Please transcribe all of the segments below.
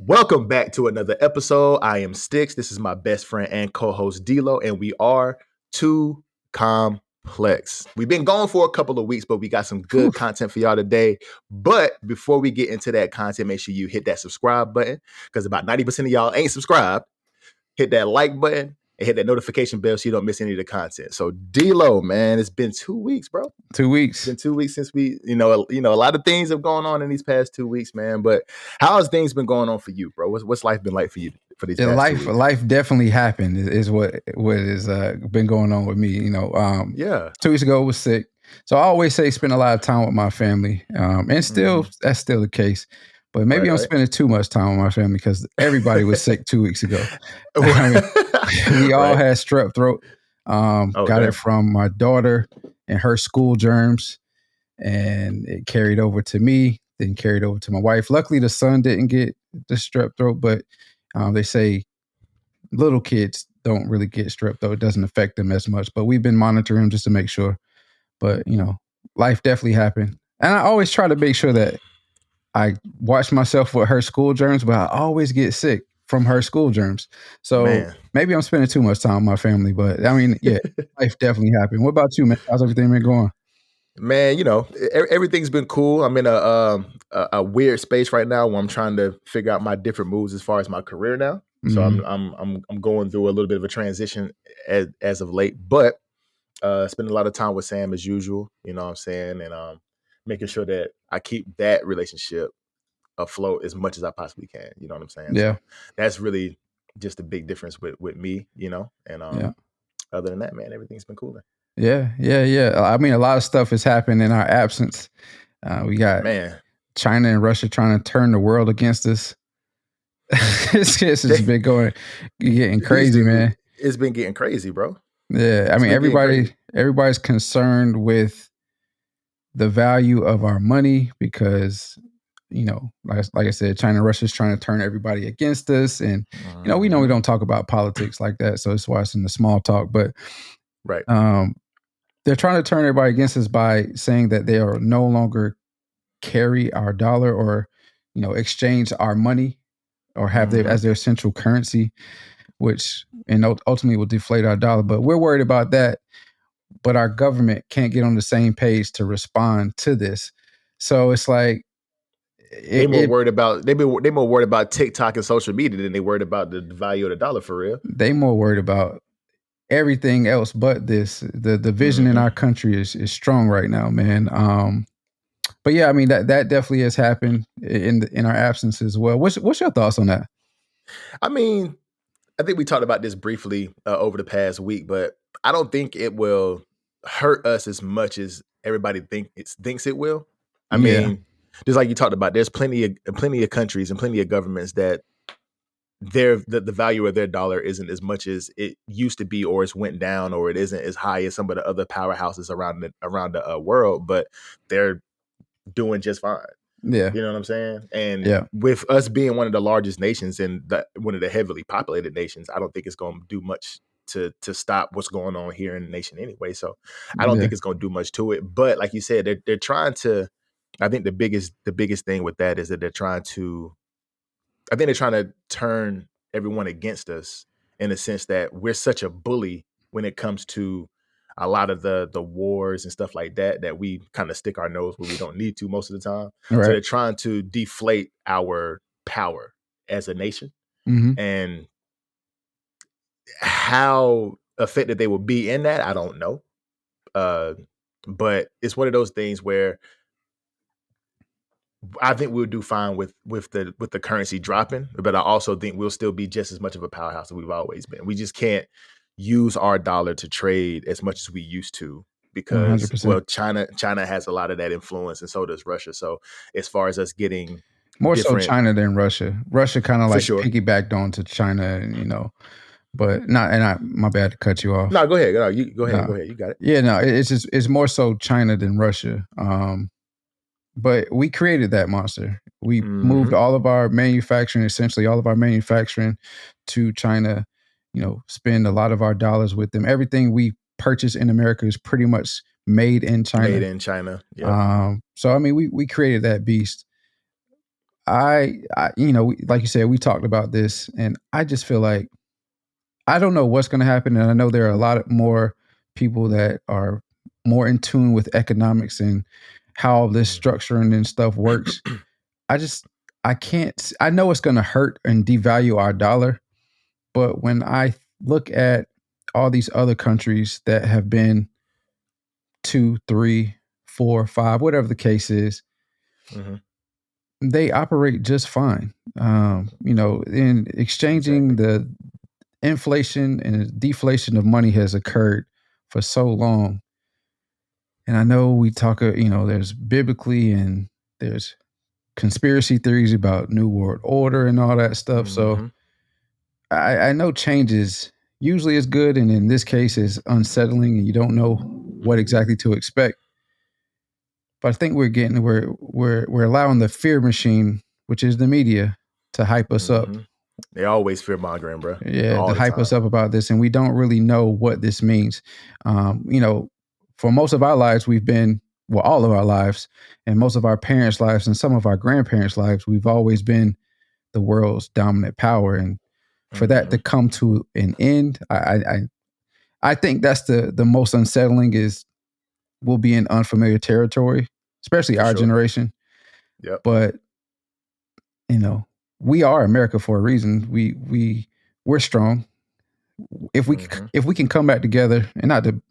Welcome back to another episode. I am Sticks. This is my best friend and co-host D-Lo, and we are Too Complex. We've been gone for a couple of weeks, but we got some good content for y'all today. But before we get into that content, make sure you hit that subscribe button because about 90% of y'all ain't subscribed. Hit that like button and hit that notification bell so you don't miss any of the content. So D-Lo, man, it's been 2 weeks, bro. 2 weeks. It's been 2 weeks since we, a lot of things have gone on in these past 2 weeks, man. But how has things been going on for you, bro? What's life been like for you for these past 2 weeks? Life definitely happened is what has been going on with me. 2 weeks ago I was sick, so I always say spend a lot of time with my family, and still that's still the case. But maybe I'm spending too much time with my family because everybody was sick 2 weeks ago. We all had strep throat. Got it from my daughter and her school germs, and it carried over to me, then carried over to my wife. Luckily, the son didn't get the strep throat, but they say little kids don't really get strep throat. It doesn't affect them as much, but we've been monitoring just to make sure. But, life definitely happened. And I always try to make sure that I watch myself with her school germs, but I always get sick from her school germs. So maybe I'm spending too much time with my family, but life definitely happened. What about you, man? How's everything been going? Man, everything's been cool. I'm in a weird space right now where I'm trying to figure out my different moves as far as my career now. So I'm going through a little bit of a transition as of late, but spending a lot of time with Sam as usual. You know what I'm saying, and making sure that I keep that relationship afloat as much as I possibly can. You know what I'm saying? Yeah, so that's really just a big difference with me. And other than that, man, everything's been cooler. Yeah. I mean, a lot of stuff has happened in our absence. We got China and Russia trying to turn the world against us. It's just been getting crazy, man. It's been getting crazy, bro. Yeah, I mean, everybody's concerned with the value of our money because, like I said, China and Russia is trying to turn everybody against us. And, we know we don't talk about politics like that. So that's why it's in the small talk. But they're trying to turn everybody against us by saying that they are no longer carry our dollar or, exchange our money or have it as their central currency, which ultimately will deflate our dollar. But we're worried about that. But our government can't get on the same page to respond to this. So it's like they're more worried about TikTok and social media than they worried about the value of the dollar for real. They more worried about everything else but this. The division in our country is strong right now, man. But yeah, I mean that definitely has happened in our absence as well. What's your thoughts on that? I mean, I think we talked about this briefly over the past week, but I don't think it will hurt us as much as everybody thinks it will. I mean, just like you talked about, there's plenty of countries and plenty of governments that the value of their dollar isn't as much as it used to be, or it's went down, or it isn't as high as some of the other powerhouses around the world, but they're doing just fine. Yeah. You know what I'm saying? And with us being one of the largest nations and one of the heavily populated nations, I don't think it's going to do much to stop what's going on here in the nation anyway. So I don't think it's going to do much to it. But like you said, they're trying to, I think the biggest thing with that is that they're trying to turn everyone against us in the sense that we're such a bully when it comes to a lot of the wars and stuff like that we kind of stick our nose where we don't need to most of the time. Right. So they're trying to deflate our power as a nation. And how effective they will be in that, I don't know. But it's one of those things where I think we'll do fine with the currency dropping, but I also think we'll still be just as much of a powerhouse as we've always been. We just can't use our dollar to trade as much as we used to because 100%. China has a lot of that influence, and so does Russia. So as far as us getting more so China than Russia. Russia kind of like piggybacked onto China, but my bad to cut you off. No, go ahead. No, go ahead. You got it. Yeah, no, it's more so China than Russia. But we created that monster. We moved all of our manufacturing, essentially all of our manufacturing to China, spend a lot of our dollars with them. Everything we purchase in America is pretty much made in China. Yeah. So, I mean, we created that beast. like you said, we talked about this, and I just feel like I don't know what's going to happen, and I know there are a lot more people that are more in tune with economics and how this structuring and stuff works. I can't. I know it's going to hurt and devalue our dollar, but when I look at all these other countries that have been 2, 3, 4, 5, whatever the case is, they operate just fine. In exchanging the inflation and deflation of money has occurred for so long. And I know we talk, there's biblically and there's conspiracy theories about New World Order and all that stuff. So I know change is usually is good, and in this case is unsettling, and you don't know what exactly to expect. But I think we're allowing the fear machine, which is the media, to hype us up. They always fear mongering, bro. Yeah, to hype us up about this, and we don't really know what this means. For most of our lives, all of our lives, and most of our parents' lives, and some of our grandparents' lives, we've always been the world's dominant power, and for that to come to an end, I think that's the most unsettling. Is we'll be in unfamiliar territory, especially our generation. Yep. But we are America for a reason. We're strong. If we can come back together, and not to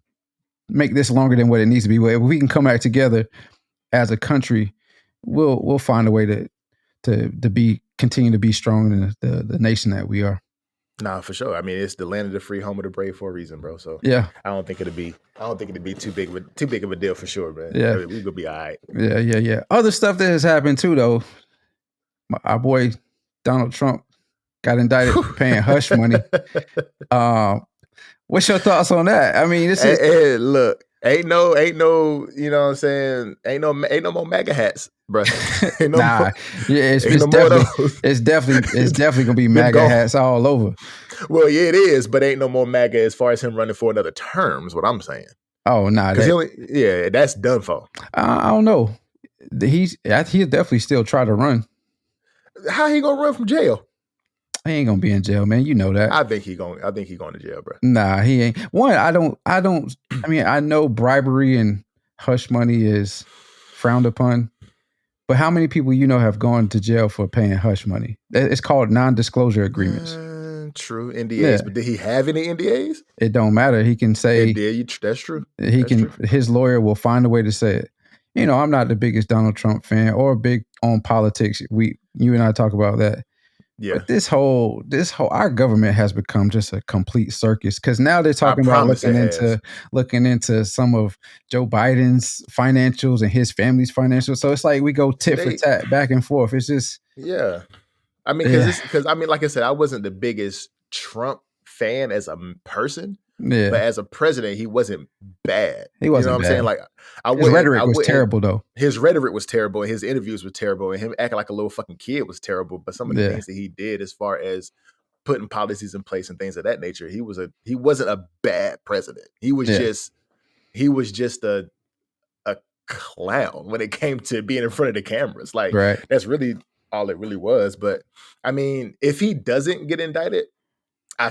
make this longer than what it needs to be, but if we can come back together as a country, we'll find a way to continue to be strong in the nation that we are. Nah, for sure. I mean, it's the land of the free, home of the brave for a reason, bro. So yeah, I don't think it'd be too big of a deal for sure, man. Yeah, we could be all right. Yeah. Other stuff that has happened too, though. Our boy Donald Trump got indicted for paying hush money. What's your thoughts on that? I mean, this is hey, look. Ain't no, you know what I'm saying? Ain't no more MAGA hats, bro. Yeah, it's definitely gonna be MAGA hats all over. Well, yeah, it is, but ain't no more MAGA as far as him running for another term, is what I'm saying. Oh, nah. That's done for. I don't know. He'll definitely still try to run. How he gonna run from jail? He ain't gonna be in jail, man. You know that. I think he going to jail, bro. Nah, he ain't. One, I mean, I know bribery and hush money is frowned upon, but how many people have gone to jail for paying hush money? It's called non-disclosure agreements. True, NDAs. But did he have any NDAs? It don't matter. He can say that's true. His lawyer will find a way to say it. I'm not the biggest Donald Trump fan or big on politics. You and I talk about that. Yeah. But this whole our government has become just a complete circus, because now they're talking about looking into some of Joe Biden's financials and his family's financials. So it's like we go tit for tat back and forth. It's just I mean, because like I said, I wasn't the biggest Trump fan as a person. Yeah. But as a president, he wasn't bad. He wasn't I'm saying? Like, his rhetoric was terrible, though. His rhetoric was terrible. His interviews were terrible. And him acting like a little fucking kid was terrible. But some of the things that he did as far as putting policies in place and things of that nature, he wasn't a bad president. He was just a clown when it came to being in front of the cameras. Like, that's really all it really was. But, I mean, if he doesn't get indicted, I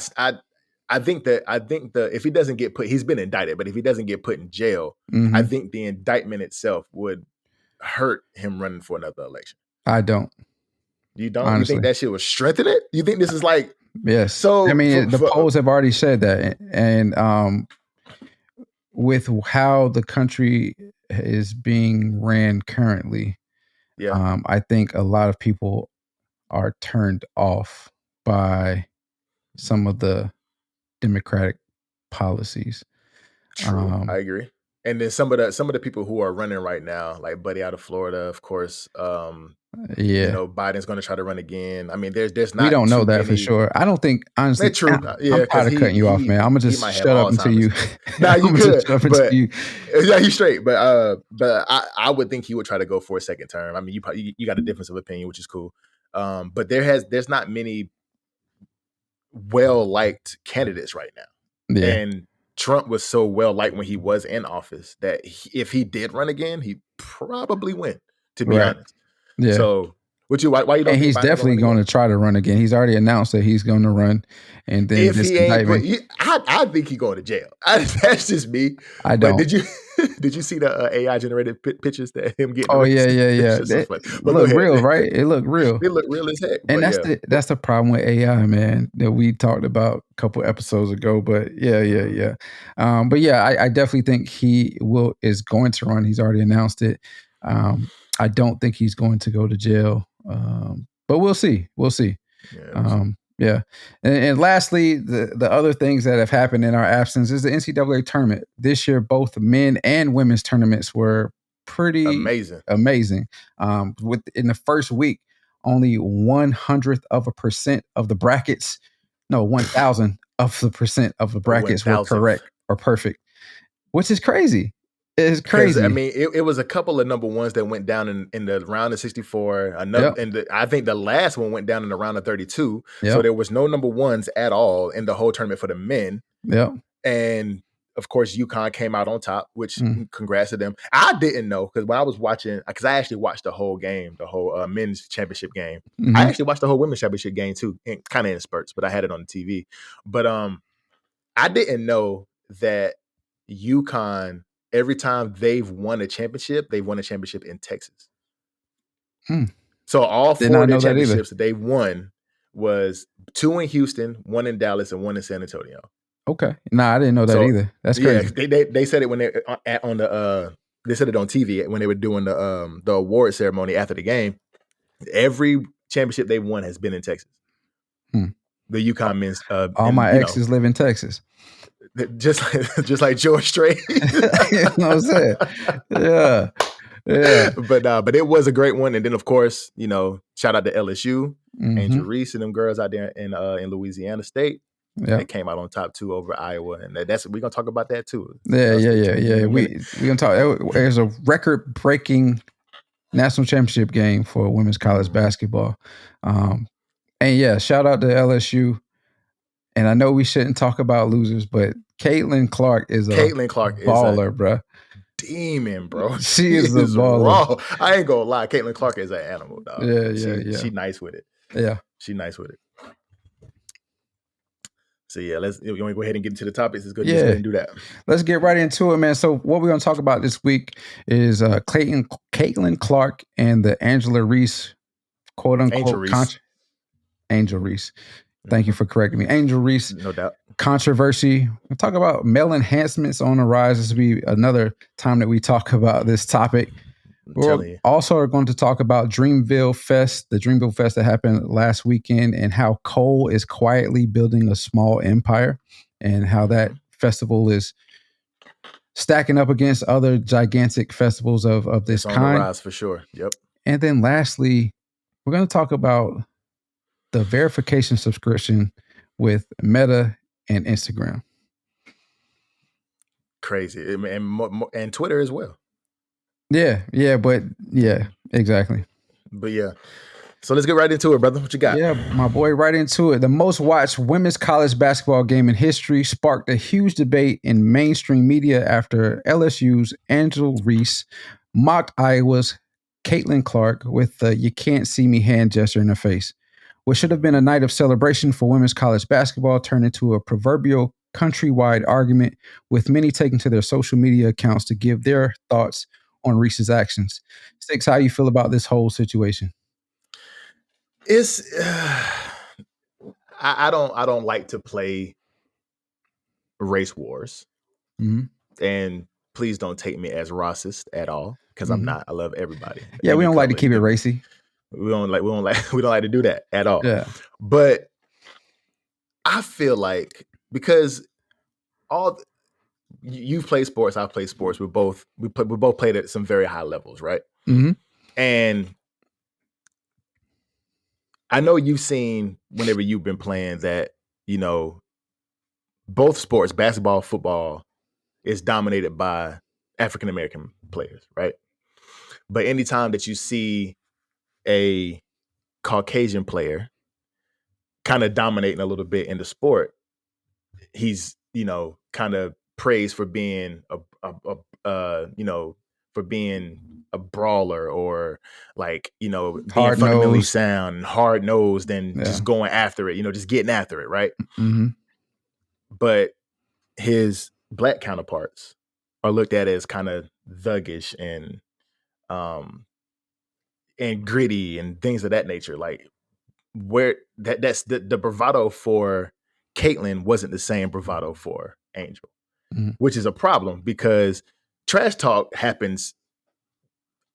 think if he doesn't get he's been indicted, but if he doesn't get put in jail, I think the indictment itself would hurt him running for another election. I don't. You don't? Honestly. You think that shit would strengthen it? You think this is like... Yes. So I mean, the polls have already said that. And with how the country is being ran currently, I think a lot of people are turned off by some of the Democratic policies. True, I agree. And then some of the people who are running right now, like Buddy out of Florida, of course. Biden's going to try to run again. I mean, there's not. We don't know that for sure. I don't think, honestly. That's true. I'm tired of cutting you off, man. I'm gonna just shut up until you. Nah, you could. But he's straight. But I would think he would try to go for a second term. I mean, you got a difference of opinion, which is cool. But there's not many well-liked candidates right now. Yeah. And Trump was so well-liked when he was in office that if he did run again, he'd probably win, to be honest. Yeah. So Why you don't? And he's definitely going to try to run again. He's already announced that he's going to run. And then if he ain't, I think he's going to jail. That's just me. I don't. But did you see the AI generated pictures that him getting? Oh yeah. It look real, right? It looked real. It looked real as heck. And that's the problem with AI, man, that we talked about a couple episodes ago. But yeah. But yeah, I definitely think he is going to run. He's already announced it. I don't think he's going to go to jail. But we'll see. Yeah. And lastly, the other things that have happened in our absence is the NCAA tournament. This year, both men and women's tournaments were pretty amazing. In the first week, only 1/100% of the brackets, 1,000% of the brackets were correct or perfect, which is crazy. It's crazy. I mean, it was a couple of number ones that went down in the round of 64. And I think the last one went down in the round of 32. Yep. So there was no number ones at all in the whole tournament for the men. Yeah. And of course, UConn came out on top, which congrats to them. I didn't know because when I was watching, because I actually watched the whole game, the whole men's championship game. Mm-hmm. I actually watched the whole women's championship game too, kind of in spurts, but I had it on the TV. But I didn't know that UConn, every time they've won a championship, they've won a championship in Texas. So all 4 of the championships that they won was 2 in Houston, 1 in Dallas, and 1 in San Antonio. Okay. Nah, I didn't know that either. That's crazy. Yeah, they said it when they they said it on TV when they were doing the award ceremony after the game. Every championship they won has been in Texas. The UConn men's. All my exes live in Texas. Just like George Strait. You know what I'm saying? Yeah. But it was a great one. And then of course, shout out to LSU, Angel Reese and them girls out there in Louisiana State. Yeah. They came out on top too over Iowa, and we're gonna talk about that too. Yeah. We're gonna talk. There's a record-breaking national championship game for women's college basketball, and shout out to LSU. And I know we shouldn't talk about losers, but Caitlin Clark is a baller, bro. Demon, bro. She is a baller. Raw. I ain't gonna lie. Caitlin Clark is an animal, dog. Yeah. She nice with it. Yeah. She nice with it. So you want to go ahead and get into the topics? It's good to do that. Let's get right into it, man. So what we're going to talk about this week is Caitlin Clark and the Angela Reese, quote unquote, Angel Reese. Thank you for correcting me. Angel Reese. No doubt. Controversy. We'll talk about male enhancements on the rise. This will be another time that we talk about this topic. We're also going to talk about Dreamville Fest, the Dreamville Fest that happened last weekend, and how Cole is quietly building a small empire, and how that festival is stacking up against other gigantic festivals of this kind. On the rise for sure. Yep. And then lastly, we're going to talk about the verification subscription with Meta and Instagram. Crazy. And Twitter as well. Yeah, exactly. But yeah. So let's get right into it, brother. What you got? Yeah, my boy, right into it. The most watched women's college basketball game in history sparked a huge debate in mainstream media after LSU's Angel Reese mocked Iowa's Caitlin Clark with the "you can't see me" hand gesture in her face. What should have been a night of celebration for women's college basketball turned into a proverbial countrywide argument, with many taking to their social media accounts to give their thoughts on Reese's actions. Sticks, how you feel about this whole situation? It's I don't like to play race wars, and please don't take me as racist at all, because I'm not. I love everybody. Yeah, we don't like to keep it racy. We don't like to do that at all. Yeah, but I feel like because you've played sports, I've played sports. We both played at some very high levels, right? Mm-hmm. And I know you've seen whenever you've been playing that, both sports, basketball, football, is dominated by African American players, right? But anytime that you see a Caucasian player kind of dominating a little bit in the sport, he's, kind of praised for being for for being a brawler or like, you know, being Hard fundamentally nosed. sound and hard nosed and just going after it, you know, just getting after it, right? But his black counterparts are looked at as kind of thuggish and gritty and things of that nature. Like where that's the bravado for Caitlyn wasn't the same bravado for Angel, which is a problem because trash talk happens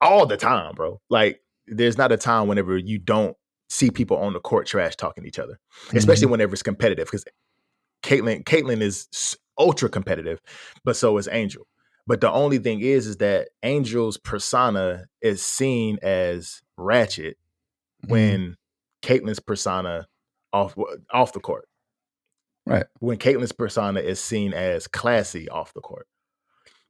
all the time, bro. Like there's not a time whenever you don't see people on the court trash talking to each other, especially whenever it's competitive. Because Caitlyn is ultra competitive, but so is Angel. But the only thing is that Angel's persona is seen as ratchet when Caitlyn's persona off the court. Right. When Caitlyn's persona is seen as classy off the court.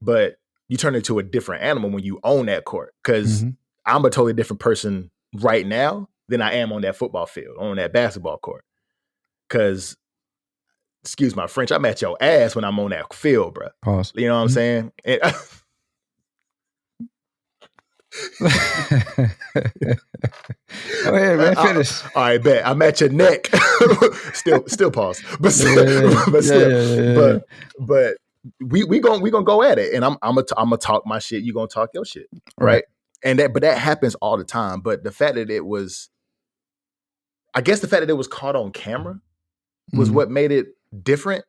But you turn into a different animal when you own that court. Because I'm a totally different person right now than I am on that football field, on that basketball court. Because, excuse my French, I'm at your ass when I'm on that field, bro. Pause. You know what I'm saying? Go ahead, man. Finish. All right, bet. I'm at your neck. still pause. But but we gonna go at it, and I'm gonna talk my shit. You gonna talk your shit, right? And that happens all the time. But the fact that it was, I guess, the fact that it was caught on camera was what made it different.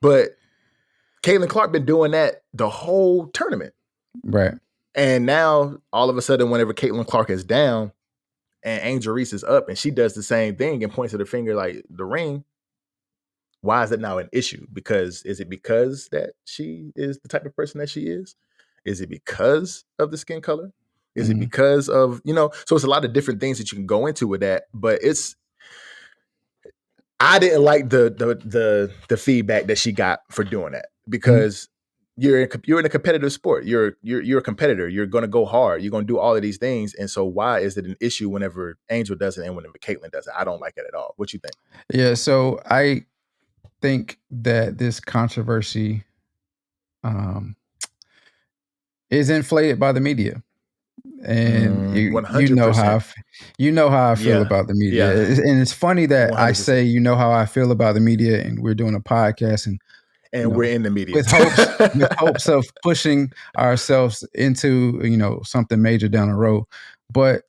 But Caitlin Clark been doing that the whole tournament, right? And now all of a sudden, whenever Caitlin Clark is down and Angel Reese is up, and she does the same thing and points to the finger like the ring, why is it now an issue? Is it because that she is the type of person that she is? Is it because of the skin color? Is it because of, you know, so it's a lot of different things that you can go into with that, but I didn't like the feedback that she got for doing that because you're in a competitive sport. You're a competitor. You're going to go hard. You're going to do all of these things. And so why is it an issue whenever Angel does it and whenever Caitlyn does it? I don't like it at all. What you think? Yeah. So I think that this controversy is inflated by the media. And you know how I feel about the media. And it's funny that 100%. I say, you know how I feel about the media, and we're doing a podcast and we're in the media with hopes of pushing ourselves into, you know, something major down the road. But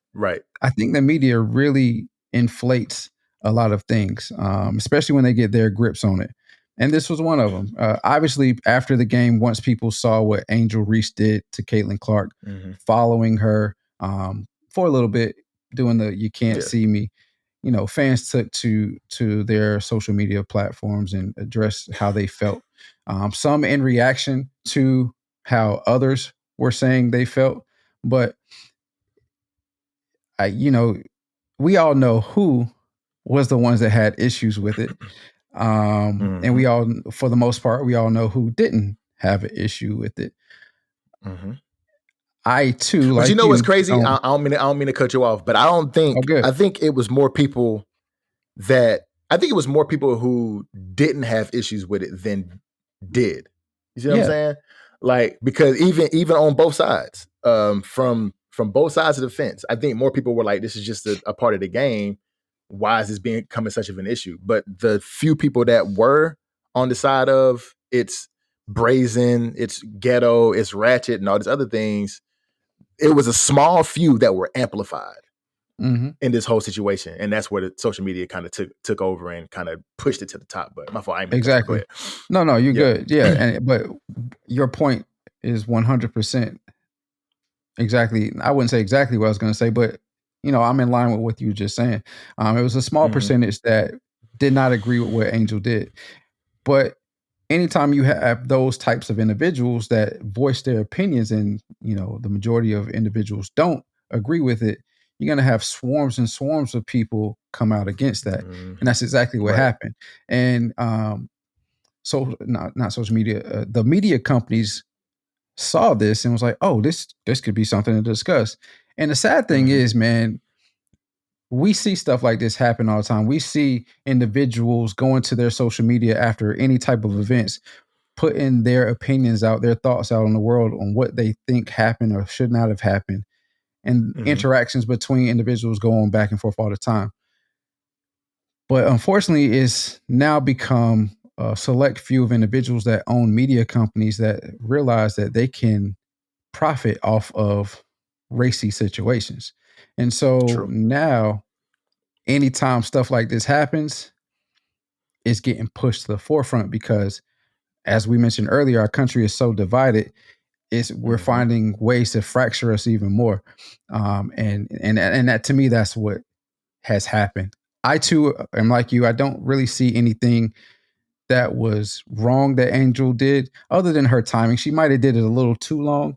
I think the media really inflates a lot of things, especially when they get their grips on it. And this was one of them. Obviously, after the game, once people saw what Angel Reese did to Caitlin Clark, following her for a little bit, doing the "you can't see me," you know, fans took to their social media platforms and addressed how they felt. Some in reaction to how others were saying they felt, but we all know who was the ones that had issues with it. And we all, for the most part, we all know who didn't have an issue with it. I too, but like you know what's crazy? I don't mean to cut you off, but I think it was more people who didn't have issues with it than did. You see what I'm saying? Like, because even on both sides, from both sides of the fence, I think more people were like, this is just a part of the game. Why is this becoming such of an issue? But the few people that were on the side of it's brazen, it's ghetto, it's ratchet, and all these other things, it was a small few that were amplified in this whole situation. And that's where the social media kind of took over and kind of pushed it to the top. But my fault, I ain't exactly. No, you're good. Yeah. But your point is 100% exactly. I wouldn't say exactly what I was going to say, but you know, I'm in line with what you were just saying. It was a small percentage that did not agree with what Angel did. But anytime you have those types of individuals that voice their opinions and, you know, the majority of individuals don't agree with it, you're going to have swarms and swarms of people come out against that. And that's exactly what happened. And so not social media, the media companies saw this and was like, oh, this could be something to discuss. And the sad thing is, man, we see stuff like this happen all the time. We see individuals going to their social media after any type of events, putting their opinions out, their thoughts out in the world on what they think happened or should not have happened, and interactions between individuals going back and forth all the time. But unfortunately, it's now become a select few of individuals that own media companies that realize that they can profit off of racy situations. And so now, anytime stuff like this happens, it's getting pushed to the forefront because, as we mentioned earlier, our country is so divided. We're finding ways to fracture us even more, and that, to me, that's what has happened. I too am like you. I don't really see anything that was wrong that Angel did, other than her timing. She might have did it a little too long,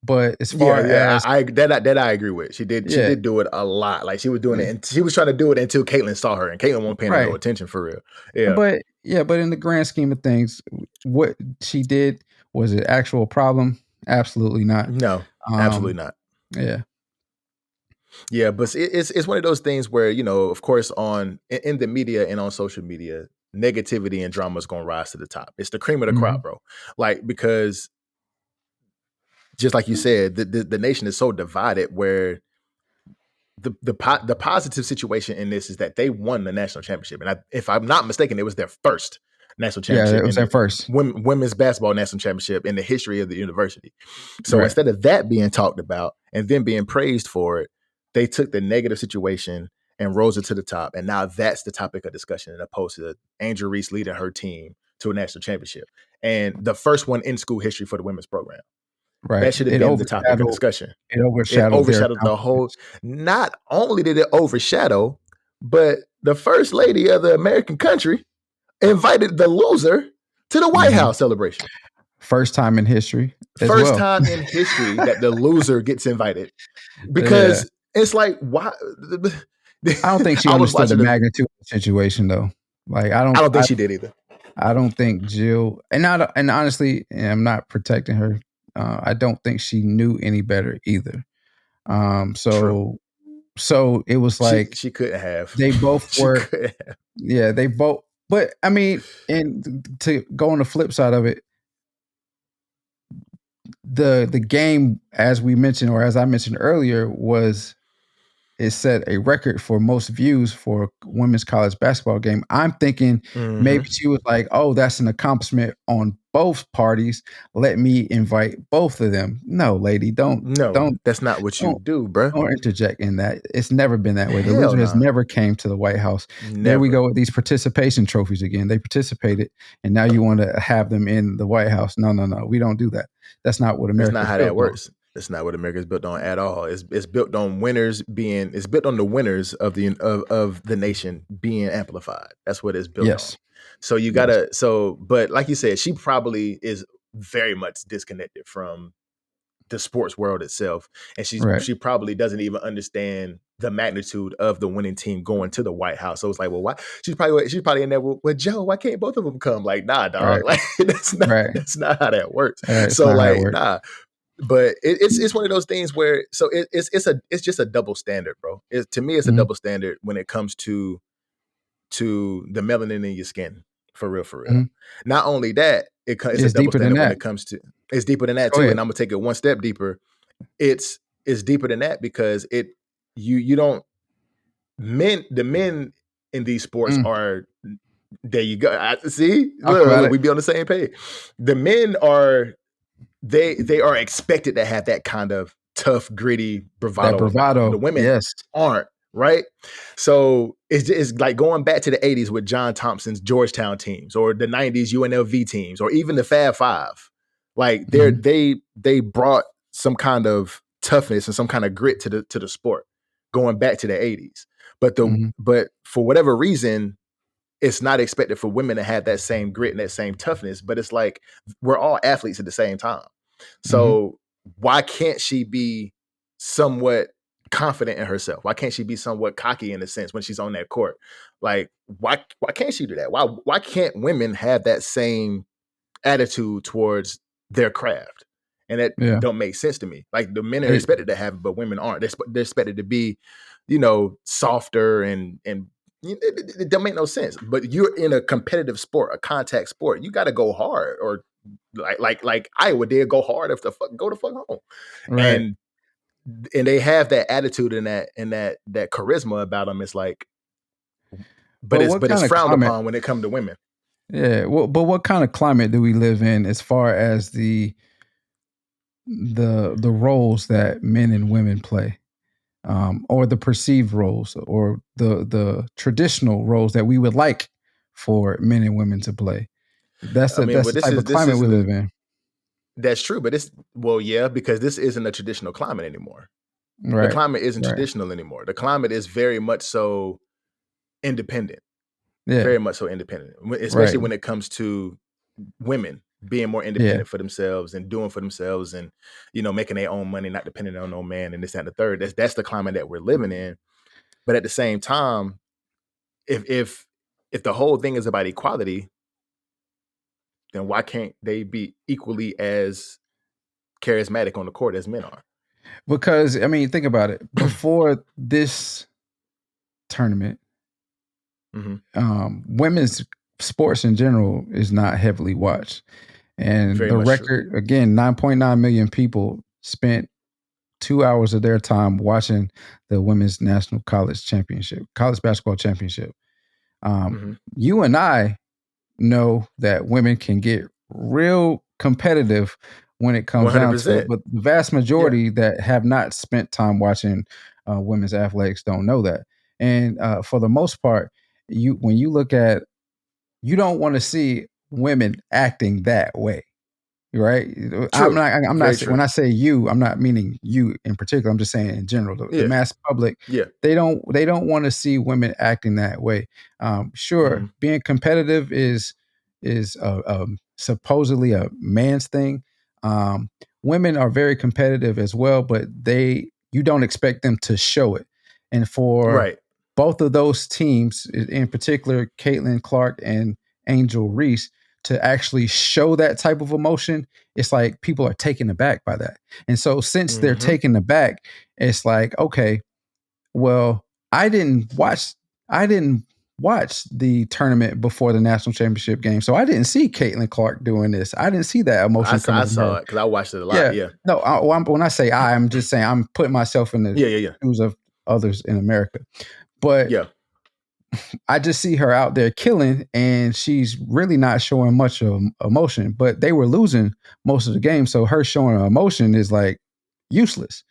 but as far as I agree with. She did do it a lot. Like she was doing it, and she was trying to do it until Caitlyn saw her, and Caitlyn wasn't paying her no attention for real. Yeah, but in the grand scheme of things, what she did, was it actual problem? Absolutely not. No, absolutely not. Yeah. Yeah, but it's one of those things where, of course, in the media and on social media, negativity and drama is going to rise to the top. It's the cream of the crop, bro. Like, because just like you said, the nation is so divided where the positive situation in this is that they won the national championship. And if I'm not mistaken, it was their first national championship. Yeah, it was their first women's basketball national championship in the history of the university. So instead of that being talked about and then being praised for it, they took the negative situation and rose it to the top. And now that's the topic of discussion, as opposed to Angel Reese leading her team to a national championship. And the first one in school history for the women's program. Right. That should have been the topic of discussion. It overshadowed the whole. Not only did it overshadow, but the first lady of the American country invited the loser to the White House celebration. First time in history. First time in history that the loser gets invited. Because it's like, why? I don't think she understood the magnitude of the situation, though. Like, I don't think she did either. I don't think Jill, and honestly, I'm not protecting her. I don't think she knew any better either. So it was like she couldn't have. They both were. Yeah, they both. But I mean, and to go on the flip side of it, the game, as we mentioned, or as I mentioned earlier, it set a record for most views for a women's college basketball game. I'm thinking maybe she was like, oh, that's an accomplishment on both parties. Let me invite both of them. No, lady, don't. That's not what you do, bro. Don't interject in that. It's never been that way. The loser has never came to the White House. Never. There we go with these participation trophies again. They participated, and now you want to have them in the White House. No. We don't do that. That's not what America. That's not how that works. That's not what America is built on at all. It's built on it's built on the winners of the nation being amplified. That's what it's built on. So you gotta, but like you said, she probably is very much disconnected from the sports world itself. And she probably doesn't even understand the magnitude of the winning team going to the White House. So it's like, well, why? She's probably in there with Joe, why can't both of them come? Like, nah, dog. Like, that's not how that works. So like, nah. But it's one of those things where it's just a double standard, bro. To me, it's a double standard when it comes to the melanin in your skin, for real. Not only that, it's a double standard when it comes to. It's deeper than that too, and I'm gonna take it one step deeper. It's deeper than that because you don't the men in these sports are. There you go. See, look, we be on the same page. The men are. They are expected to have that kind of tough, gritty bravado. The women aren't, right? So it's like going back to the 80s with John Thompson's Georgetown teams, or the 90s UNLV teams, or even the Fab Five. Like they brought some kind of toughness and some kind of grit to the sport going back to the 80s. But for whatever reason, it's not expected for women to have that same grit and that same toughness, but it's like we're all athletes at the same time. So why can't she be somewhat confident in herself? Why can't she be somewhat cocky in a sense when she's on that court? Like, why can't she do that? Why can't women have that same attitude towards their craft? And that don't make sense to me. Like, the men are expected to have it, but women aren't. They're expected to be, softer and It don't make no sense. But you're in a competitive sport, a contact sport. You got to go hard, or like Iowa did, go hard if the fuck go the fuck home. Right. And they have that attitude and that charisma about them. It's like, but it's frowned upon when it comes to women. Yeah. Well, but what kind of climate do we live in as far as the roles that men and women play, or the perceived roles, or the traditional roles that we would like for men and women to play? That's the type of climate we live in. That's true, but because this isn't a traditional climate anymore. Right. The climate isn't traditional anymore. The climate is very much so independent. Yeah. Very much so independent, especially when it comes to women being more independent for themselves and doing for themselves, and making their own money, not depending on no man, and this, that, and the third. That's the climate that we're living in. But at the same time, if the whole thing is about equality, then why can't they be equally as charismatic on the court as men are? Because I mean, think about it. Before this tournament, women's sports in general is not heavily watched. And the record, again, 9.9 million people spent 2 hours of their time watching the women's national college basketball championship. You and I know that women can get real competitive when it comes 100%. Down to it, but the vast majority that have not spent time watching women's athletics don't know that. And for the most part, when you look at, you don't want to see women acting that way, right? True. I'm not when I say you, I'm not meaning you in particular. I'm just saying in general, the mass public. They don't want to see women acting that way. Sure, being competitive is supposedly a man's thing. Women are very competitive as well, but you don't expect them to show it. And for both of those teams, in particular, Caitlin Clark and Angel Reese, to actually show that type of emotion, it's like people are taken aback by that. And so since they're taken aback, it's like, okay, well, I didn't watch the tournament before the national championship game, so I didn't see Caitlin Clark doing this. I didn't see that emotion coming. I saw it because I watched it a lot. Yeah. No, when I say I'm just saying I'm putting myself in the shoes of others in America. But I just see her out there killing, and she's really not showing much of emotion. But they were losing most of the game, so her showing emotion is like useless.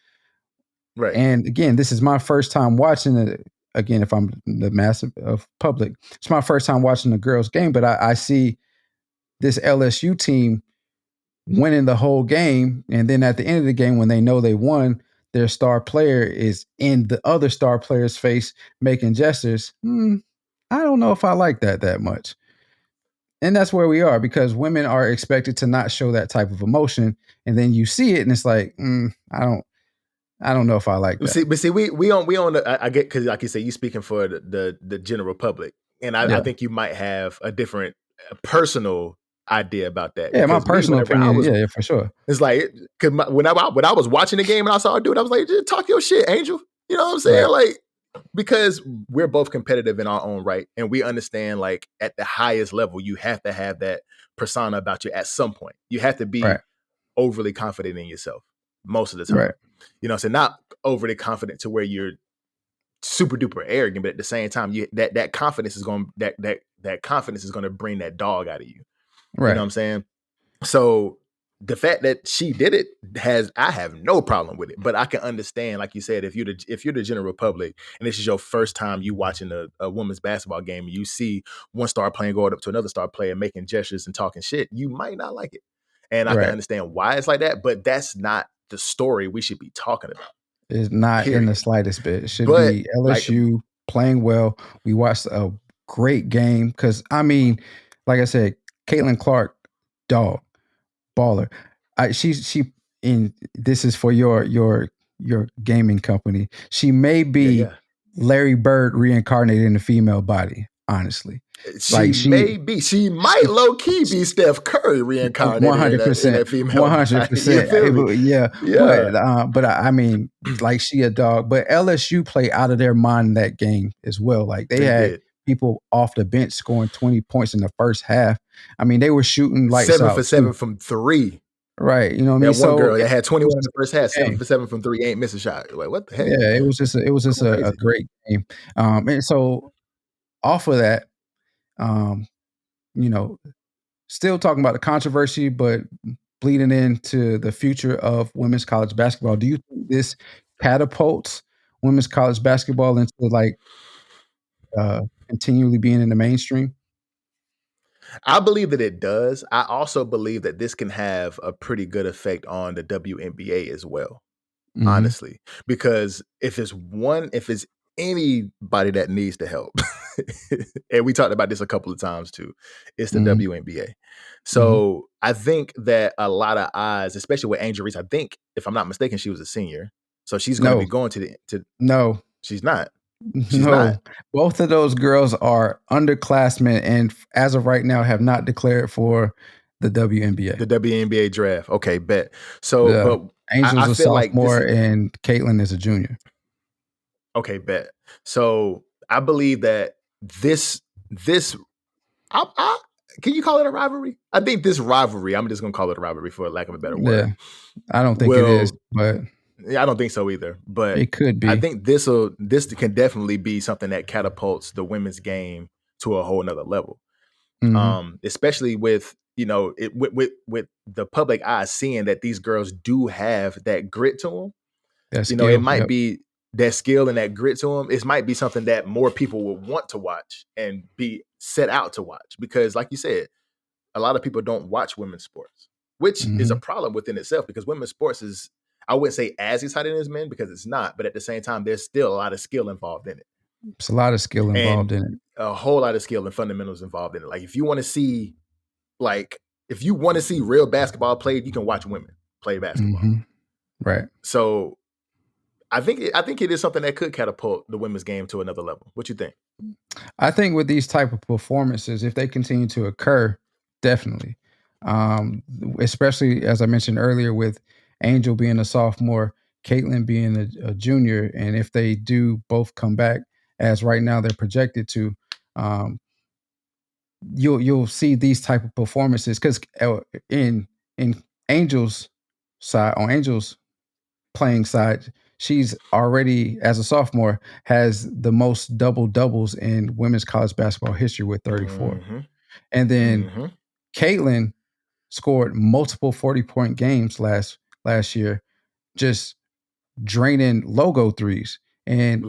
Right. And again, this is my first time watching it. Again, if I'm the massive of public, it's my first time watching the girls' game. But I see this LSU team winning the whole game, and then at the end of the game, when they know they won, their star player is in the other star player's face making gestures. I don't know if I like that much. And that's where we are, because women are expected to not show that type of emotion, and then you see it, and it's like, I don't know if I like that. But see, we on I get, because like you say, you speaking for the general public, and I think you might have a different personal idea about that. Yeah, my personal opinion. For sure. It's like, because when I was watching the game and I saw her do it, I was like, just talk your shit, Angel. You know what I'm saying? Right. Like, because we're both competitive in our own right, and we understand, like, at the highest level, you have to have that persona about you at some point. You have to be overly confident in yourself most of the time. Right. You know, so not overly confident to where you're super duper arrogant, but at the same time, that confidence is going that confidence is going to bring that dog out of you. Right. You know what I'm saying? So the fact that she did it I have no problem with it, but I can understand, like you said, if you're the general public and this is your first time you watching a women's basketball game, and you see one star player going up to another star player making gestures and talking shit, you might not like it. And I can understand why it's like that, but that's not the story we should be talking about. It's not in the slightest bit. It should be LSU playing well. We watched a great game because, I mean, like I said, Caitlin Clark, dog, baller. She in this is for your gaming company. She may be Larry Bird reincarnated in the female body. honestly. She might low key be Steph Curry reincarnated 100%, in that female body. 100%. Yeah. But I mean, like she a dog. But LSU played out of their mind in that game as well. Like they had people off the bench scoring 20 points in the first half. I mean, they were shooting lights 7 out for 7 too. from 3 Right. You know what I mean? That one girl that had 21 in the first half, 7 for 7 from 3, ain't miss a shot. Like, what the heck? Yeah, it was just a great game. And so off of that, you know, still talking about the controversy, but bleeding into the future of women's college basketball. Do you think this catapults women's college basketball into like continually being in the mainstream? I believe that it does. I also believe that this can have a pretty good effect on the WNBA as well, honestly, because if it's anybody that needs the help, and we talked about this a couple of times too, it's the WNBA. So I think that a lot of eyes, especially with Angel Reese, I think, if I'm not mistaken, she was a senior. So she's going to be going to No. She's not. Both of those girls are underclassmen and as of right now have not declared for the WNBA. The WNBA draft. Okay, bet. So, but Angel's a sophomore and Caitlin is a junior. Okay, bet. So I believe that this can you call it a rivalry? I think this rivalry, I'm just going to call it a rivalry for lack of a better word. Yeah, I don't think it is, but I don't think so either. But it could be. I think this can definitely be something that catapults the women's game to a whole nother level. Especially with with the public eye seeing that these girls do have that grit to them. It might be that skill and that grit to them. It might be something that more people will want to watch and be set out to watch, because like you said, a lot of people don't watch women's sports, which is a problem within itself, because women's sports is, I wouldn't say as exciting as men, because it's not, but at the same time, there's still a lot of skill involved in it. It's a lot of skill involved in it. A whole lot of skill and fundamentals involved in it. Like if you want to see real basketball played, you can watch women play basketball. Right. So I think it is something that could catapult the women's game to another level. What you think? I think with these type of performances, if they continue to occur, definitely. Especially as I mentioned earlier, with Angel being a sophomore, Caitlin being a junior, and if they do both come back, as right now they're projected to, you'll see these type of performances, because in Angel's side, on Angel's playing side, she's already, as a sophomore, has the most double doubles in women's college basketball history with 34. And then Caitlin scored multiple 40-point games last year, just draining logo threes. And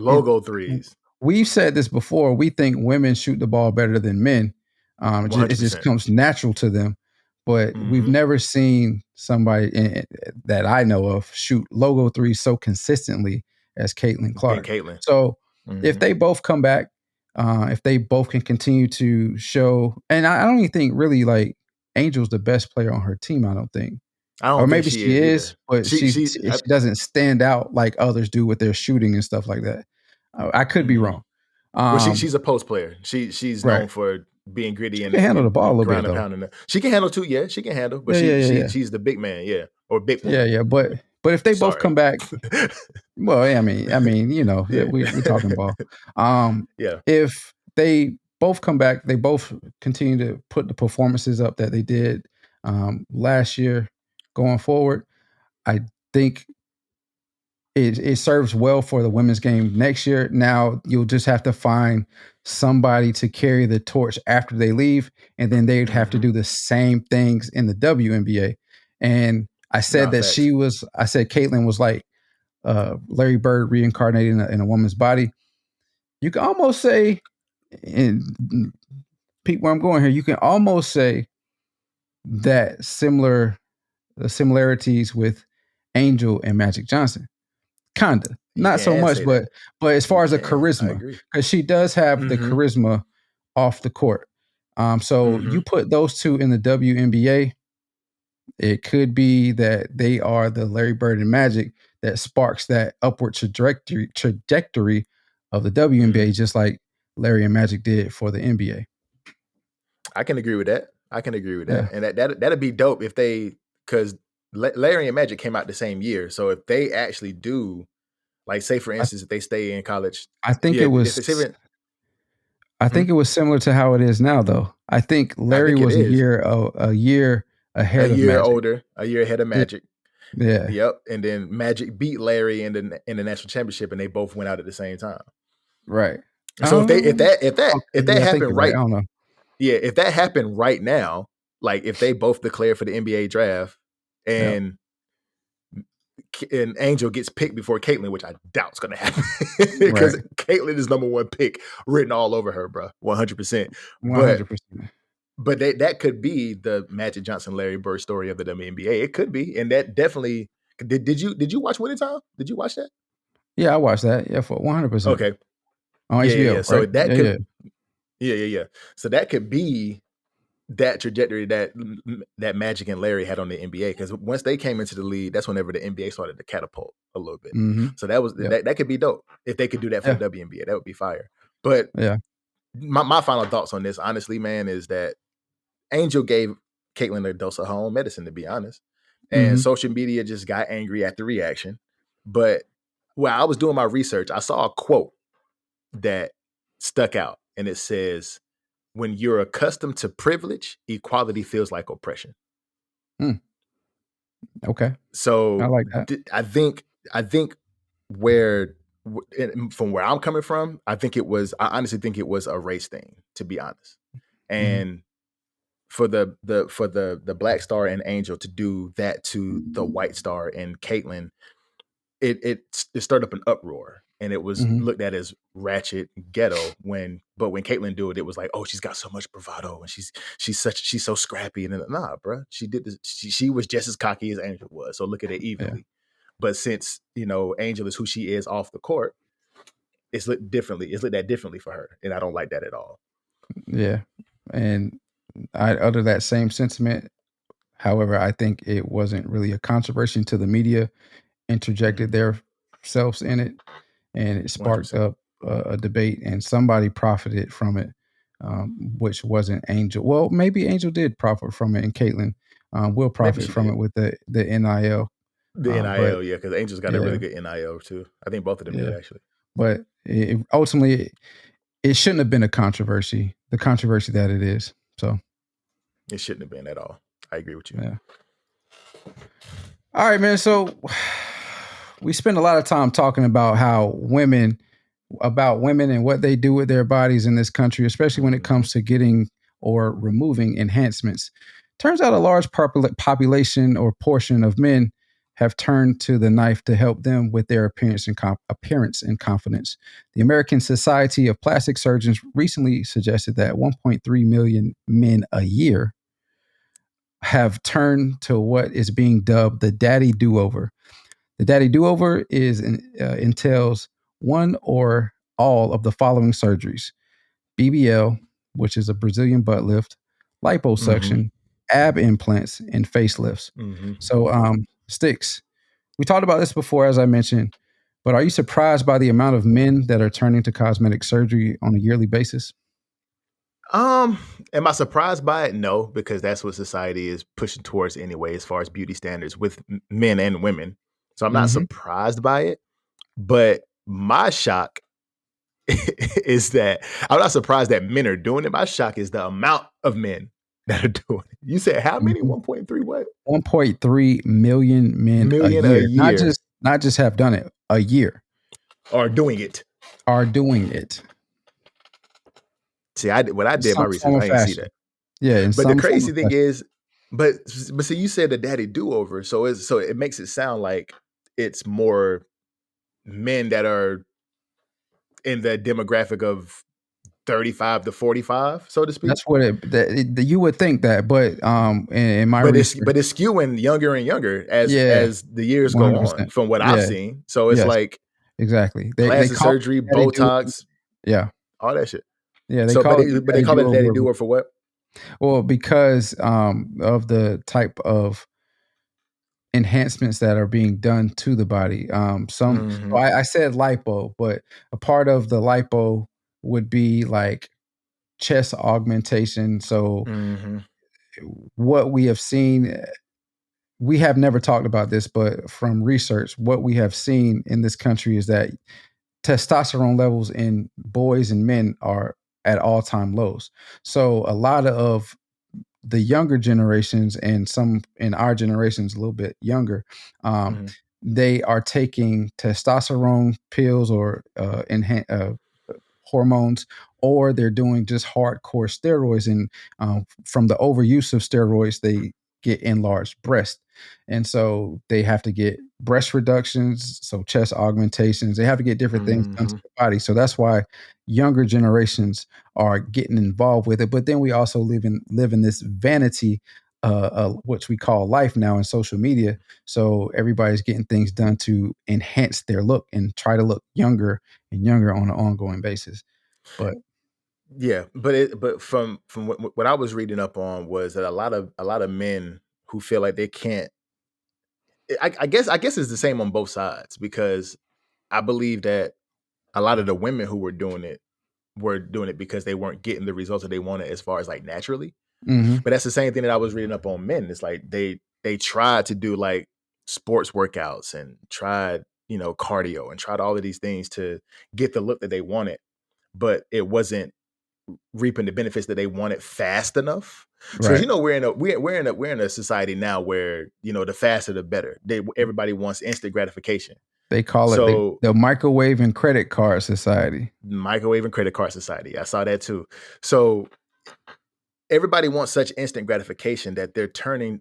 we've said this before. We think women shoot the ball better than men. It just comes natural to them. But we've never seen somebody that I know of shoot logo threes so consistently as Caitlin Clark. So if they both come back, if they both can continue to show, and I don't even think really like Angel's the best player on her team. I don't think. Or maybe she is, but she doesn't stand out like others do with their shooting and stuff like that. I could be wrong. Well, she's a post player. She's known for being gritty and can handle the ball a little bit, though. She can handle too. Yeah, she can handle, but she's the big man. Yeah, or big woman. Yeah. But if they both come back, well, I mean, we're talking ball. If they both come back, they both continue to put the performances up that they did last year going forward, I think it serves well for the women's game next year. Now you'll just have to find somebody to carry the torch after they leave, and then they'd have to do the same things in the WNBA. And I said Caitlin was like Larry Bird reincarnated in a woman's body. You can almost say, and Pete, where I'm going here, you can almost say that the similarities with Angel and Magic Johnson. Kinda. Not so much, but as far as the charisma, because she does have the charisma off the court. So you put those two in the WNBA, it could be that they are the Larry Bird and Magic that sparks that upward trajectory of the WNBA, just like Larry and Magic did for the NBA. I can agree with that. And that'd be dope if they, because Larry and Magic came out the same year. So if they actually do, like, say for instance, if they stay in college, I think it was. I think it was similar to how it is now, though. I think Larry was a year ahead of Magic. Older, a year ahead of Magic. Yeah. Yep. And then Magic beat Larry in the national championship, and they both went out at the same time. Right. So if that happened right, I don't know. Yeah, if that happened right now, like if they both declare for the NBA draft and Angel gets picked before Caitlyn, which I doubt is going to happen because Caitlyn is number one pick written all over her, bro, 100%. 100%. But that could be the Magic Johnson, Larry Bird story of the WNBA. It could be, and that definitely. Did you watch Winning Time? Did you watch that? Yeah, I watched that. Yeah, for 100%. Okay. On HBO. Yeah. So that could. Yeah. So that could be that trajectory that Magic and Larry had on the NBA, because once they came into the league, that's whenever the NBA started to catapult a little bit. Mm-hmm. So that was that could be dope if they could do that for the WNBA. That would be fire. But my final thoughts on this, honestly, man, is that Angel gave Caitlyn a dose of her own medicine, to be honest, and social media just got angry at the reaction. But while I was doing my research, I saw a quote that stuck out, and it says, "When you're accustomed to privilege, equality feels like oppression." Okay. So I like that. I think from where I'm coming from, I honestly think it was a race thing, to be honest. And for the Black Star and Angel to do that to the White Star and Caitlyn, it stirred up an uproar. And it was looked at as ratchet, ghetto. But when Caitlyn do it, it was like, oh, she's got so much bravado, and she's so scrappy. And then, nah, bro, she did this. She was just as cocky as Angel was. So look at it evenly. Yeah. But since Angel is who she is off the court, it's looked differently. It's looked at differently for her, and I don't like that at all. Yeah, and I utter that same sentiment. However, I think it wasn't really a controversy to the media interjected themselves in it, and it sparked 100%. Up a debate, and somebody profited from it, which wasn't Angel. Well, maybe Angel did profit from it, and Caitlyn will profit from it with the NIL. The NIL, yeah, because Angel's got a really good NIL too. I think both of them did, actually. But ultimately, it shouldn't have been a controversy, the controversy that it is. So it shouldn't have been at all. I agree with you. Yeah. All right, man. So we spend a lot of time talking about women and what they do with their bodies in this country, especially when it comes to getting or removing enhancements. Turns out a large population or portion of men have turned to the knife to help them with their appearance and confidence. The American Society of Plastic Surgeons recently suggested that 1.3 million men a year have turned to what is being dubbed the daddy do-over. The daddy do-over entails one or all of the following surgeries: BBL, which is a Brazilian butt lift, liposuction, ab implants, and facelifts. So, Sticks, we talked about this before, as I mentioned, but are you surprised by the amount of men that are turning to cosmetic surgery on a yearly basis? Am I surprised by it? No, because that's what society is pushing towards anyway, as far as beauty standards with men and women. So I'm not surprised by it. But my shock is that I'm not surprised that men are doing it. My shock is the amount of men that are doing it. You said how many? 1.3 what? 1.3 million men a year. Not just have done it, a year. Are doing it. See, when I did my research, I didn't see that. Yeah, but the crazy thing is, but see, you said the daddy do-over, so it makes it sound like it's more men that are in the demographic of 35 to 45, so to speak. That's what you would think that, but in my research, it's skewing younger and younger as the years 100%. Go on, from what I've seen. So it's like exactly plastic surgery, Botox, all that shit. Yeah, they call it daddy do-over for what? Well, because of the type of enhancements that are being done to the body. I said lipo, but a part of the lipo would be like chest augmentation. So what we have seen, we have never talked about this, but from research, what we have seen in this country is that testosterone levels in boys and men are at all-time lows. So a lot of the younger generations and some in our generations a little bit younger, they are taking testosterone pills or hormones, or they're doing just hardcore steroids. And from the overuse of steroids, they get enlarged breast. And so they have to get breast reductions, so chest augmentations. They have to get different things done to the body. So that's why younger generations are getting involved with it. But then we also live in this vanity, which we call life now in social media. So everybody's getting things done to enhance their look and try to look younger and younger on an ongoing basis. But yeah, but from what I was reading up on was that a lot of men who feel like they can't. I guess it's the same on both sides, because I believe that a lot of the women who were doing it because they weren't getting the results that they wanted as far as like naturally. But that's the same thing that I was reading up on men. It's like they tried to do like sports workouts and tried, cardio and tried all of these things to get the look that they wanted, but it wasn't reaping the benefits that they wanted fast enough. So right. we're in a society now where, the faster the better. Everybody wants instant gratification. They call it the microwave and credit card society. Microwave and credit card society. I saw that too. So everybody wants such instant gratification that they're turning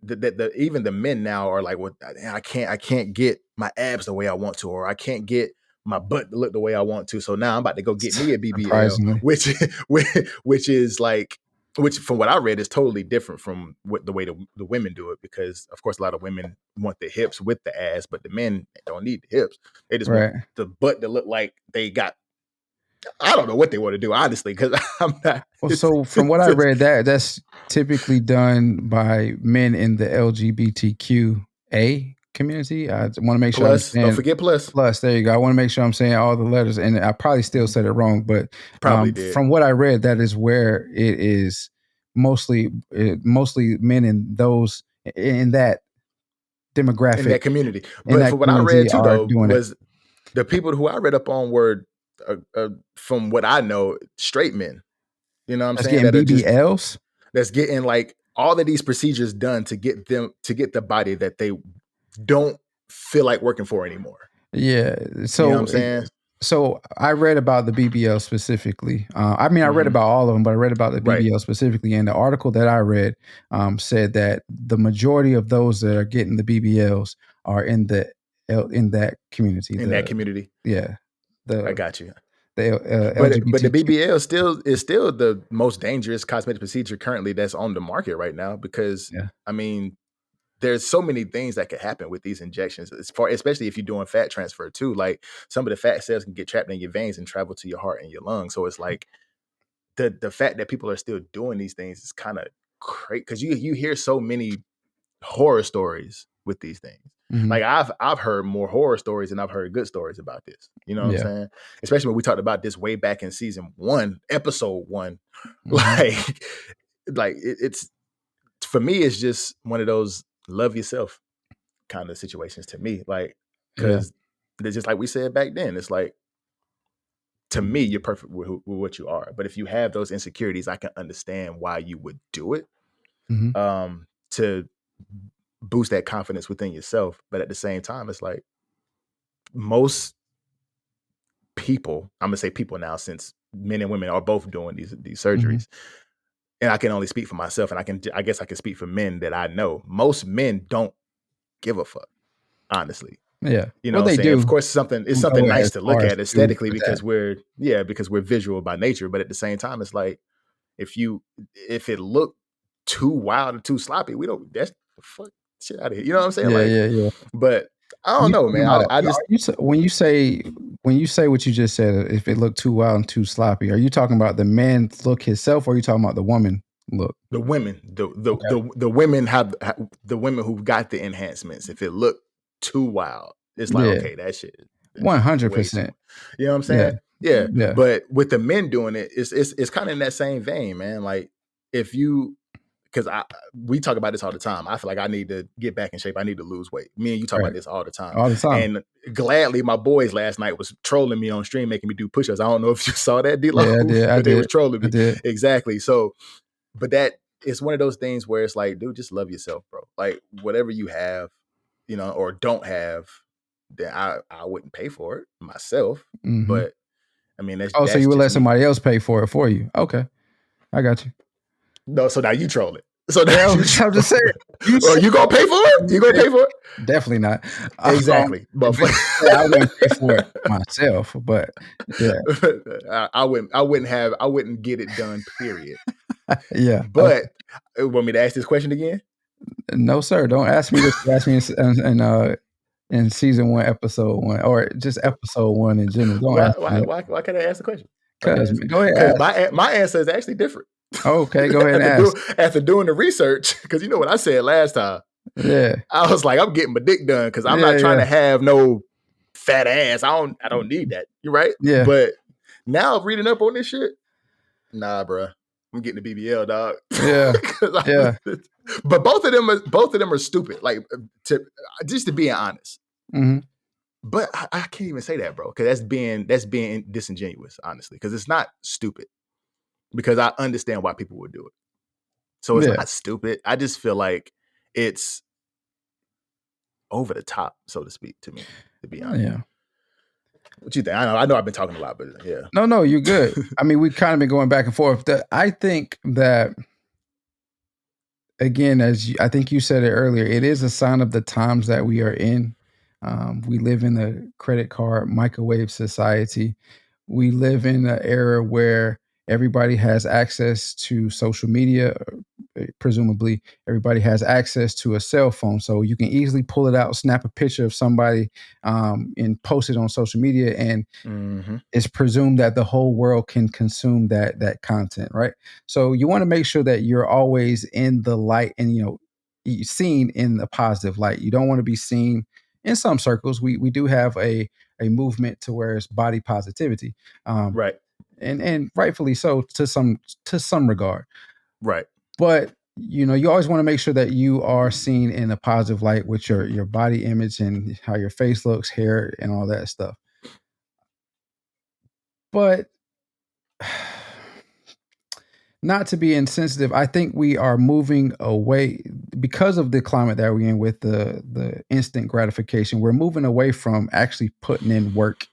even the men now are like, well, I can't get my abs the way I want to, or I can't get my butt to look the way I want to. So now I'm about to go get me a BBL, which from what I read is totally different from what the way the women do it, because of course a lot of women want the hips with the ass, but the men don't need the hips. They just want the butt to look like they got. I don't know what they want to do, honestly, because I'm not. Well, so from what I read, that's typically done by men in the LGBTQA community. I want to make sure plus, don't forget plus. Plus, there you go. I want to make sure I'm saying all the letters, and I probably still said it wrong, but probably did. From what I read, that is where it is mostly men in that demographic, in that community. But for what I read too, though, was the people who I read up on were, from what I know, straight men. You know what I'm saying? Getting BBLs? That's getting like all of these procedures done to get the body that they don't feel like working for anymore. Yeah. So you know what I'm saying? So I read about the BBL specifically. I read about all of them, but I read about the BBL specifically. And the article that I read said that the majority of those that are getting the BBLs are in that community. That community. Yeah. I got you. But the BBL is still the most dangerous cosmetic procedure currently that's on the market right now, because there's so many things that could happen with these injections, especially if you're doing fat transfer too. Like some of the fat cells can get trapped in your veins and travel to your heart and your lungs. So it's like the fact that people are still doing these things is kind of crazy, because you hear so many horror stories with these things. Like I've heard more horror stories than I've heard good stories about this. You know what I'm saying? Especially when we talked about this way back in season 1, episode 1. Like it's for me, it's just one of those love yourself kind of situations to me. Like, because it's just like we said back then, it's like, to me, you're perfect with what you are. But if you have those insecurities, I can understand why you would do it, to boost that confidence within yourself. But at the same time, it's like most people, I'm gonna say people now, since men and women are both doing these surgeries, and I can only speak for myself, and I guess I can speak for men that I know. Most men don't give a fuck, honestly. Yeah. You know what I'm saying? Of course, it's something nice to look at aesthetically, because we're visual by nature. But at the same time, it's like, if it looked too wild or too sloppy, that's the fuck shit out of here. You know what I'm saying? Yeah. But I don't know, man. I just when you say what you just said, if it looked too wild and too sloppy, are you talking about the man's look himself, or are you talking about the woman look? The women, the women have the women who got the enhancements. If it looked too wild, it's like, okay, that shit 100%. You know what I'm saying? Yeah. But with the men doing it, it's kind of in that same vein, man. Like if you, because we talk about this all the time. I feel like I need to get back in shape. I need to lose weight. Me and you talk about this all the time. All the time. And gladly, my boys last night was trolling me on stream, making me do push-ups. I don't know if you saw that, D-Lo. Yeah, I did. But they was trolling me. Did. Exactly. So, but that it's one of those things where it's like, dude, just love yourself, bro. Like whatever you have, you know, or don't have, then I wouldn't pay for it myself. But I mean, that's so you would let somebody else pay for it for you? Okay, I got you. No, so now you troll it. So now I'm just saying. You gonna pay for it? You gonna pay for it? Definitely not. Exactly. But I wouldn't pay for it myself. But yeah, I wouldn't get it done. Period. Yeah. But want me to ask this question again? No, sir. Don't ask me this. Ask me in season 1, episode 1, or just episode 1 in general. Don't ask me. Why can't I ask the question? Because go ahead. Because my answer is actually different. Okay, go ahead and ask. After doing the research, because you know what I said last time. Yeah, I was like, I'm getting my dick done because I'm not trying to have no fat ass. I don't need that. You're right. Yeah. But now reading up on this shit, nah, bro. I'm getting the BBL, dog. Yeah. Yeah. But both of them are stupid. Like just to be honest. Mm-hmm. But I can't even say that, bro, because that's being disingenuous, honestly, because it's not stupid. Because I understand why people would do it. So it's not stupid. I just feel like it's over the top, so to speak, to me, to be honest. Yeah. What you think? I know I've been talking a lot, but yeah. No, you're good. I mean, we've kind of been going back and forth. I think that, again, I think you said it earlier, it is a sign of the times that we are in. We live in the credit card microwave society. We live in an era where everybody has access to social media. Presumably, everybody has access to a cell phone, so you can easily pull it out, snap a picture of somebody, and post it on social media, and it's presumed that the whole world can consume that content, right? So you want to make sure that you're always in the light, and seen in the positive light. You don't want to be seen. In some circles, we do have a movement to where it's body positivity, right, and rightfully so to some regard, right. But you always want to make sure that you are seen in a positive light with your body image and how your face looks, hair, and all that stuff. But not to be insensitive, I think we are moving away because of the climate that we're in with the instant gratification. We're moving away from actually putting in work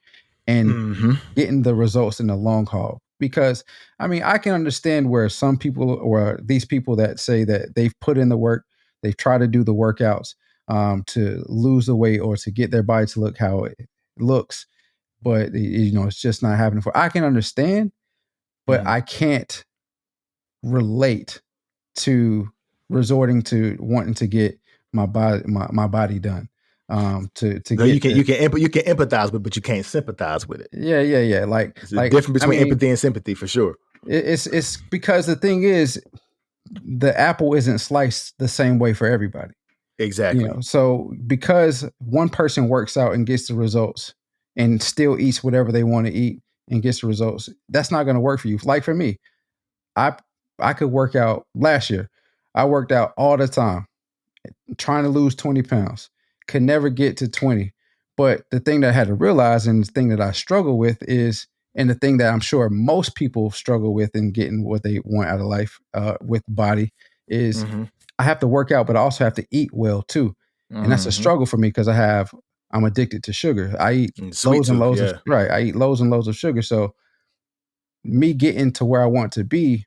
and getting the results in the long haul. Because, I mean, I can understand where some people, or these people that say that they've put in the work, they've tried to do the workouts to lose the weight or to get their body to look how it looks, but it's just not happening for. I can understand, but I can't relate to resorting to wanting to get my body done. To get you can empathize with it, but you can't sympathize with it. Yeah. Like it's the difference between empathy and sympathy, for sure. It's because the thing is, the apple isn't sliced the same way for everybody. Exactly. So because one person works out and gets the results and still eats whatever they want to eat and gets the results, that's not going to work for you. Like for me, I could work out. Last year, I worked out all the time, trying to lose 20 pounds. Could never get to 20. But the thing that I had to realize, and the thing that I struggle with is, and the thing that I'm sure most people struggle with in getting what they want out of life with body is I have to work out, but I also have to eat well too. And that's a struggle for me because I'm addicted to sugar. I eat loads and loads of, right. I eat loads and loads of sugar. So me getting to where I want to be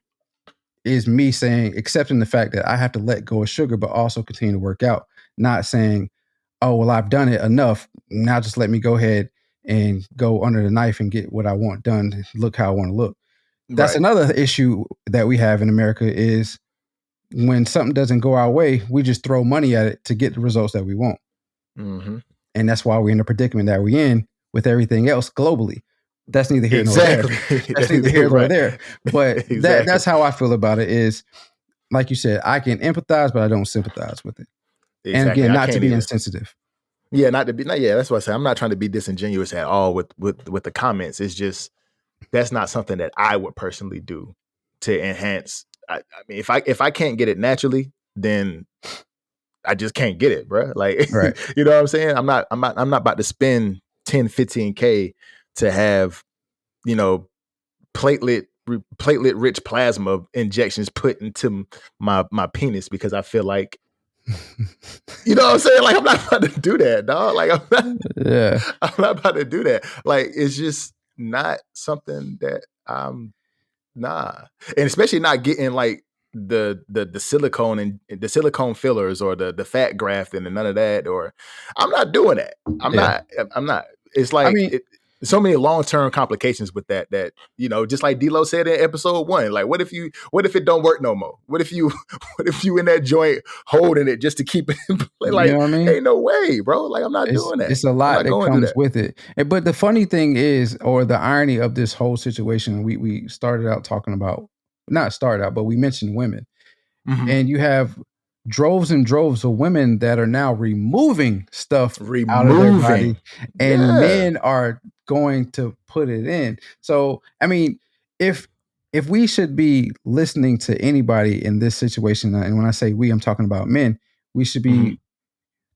is me accepting the fact that I have to let go of sugar, but also continue to work out. Not saying, oh, well, I've done it enough. Now just let me go ahead and go under the knife and get what I want done. Look how I want to look. That's another issue that we have in America is when something doesn't go our way, we just throw money at it to get the results that we want. And that's why we're in the predicament that we're in with everything else globally. That's neither here nor there. That's neither here nor there. But that's how I feel about it is, like you said, I can empathize, but I don't sympathize with it. Exactly. And again, not to be insensitive. Yeah, not to be. Yeah, that's what I say. I'm not trying to be disingenuous at all with the comments. It's just that's not something that I would personally do to enhance. I mean, if I can't get it naturally, then I just can't get it, bro. Like, Right. you know what I'm saying? I'm not about to spend 10, 15K to have, you know, platelet rich plasma injections put into my penis because I feel like, you know what I'm saying? Like, I'm not about to do that, dog. Like, I'm not about to do that. Like, it's just not something that nah. And especially not getting like the silicone and the silicone fillers or the fat grafting and none of that. Or I'm not doing that. I'm not. It's like, I mean, so many long-term complications with that, you know, just like D-Lo said in episode 1, like, what if it don't work no more? What if you in that joint holding it just to keep it in play? Like, you know what I mean? Ain't no way, bro. Like, I'm not doing that. It's a lot that comes with it. But the funny thing is, or the irony of this whole situation, we started out talking about, not started out, but we mentioned women. Mm-hmm. And you have droves and droves of women that are now removing stuff out of their body, and men are going to put it in. So, I mean, if we should be listening to anybody in this situation, and when I say we, I'm talking about men, we should be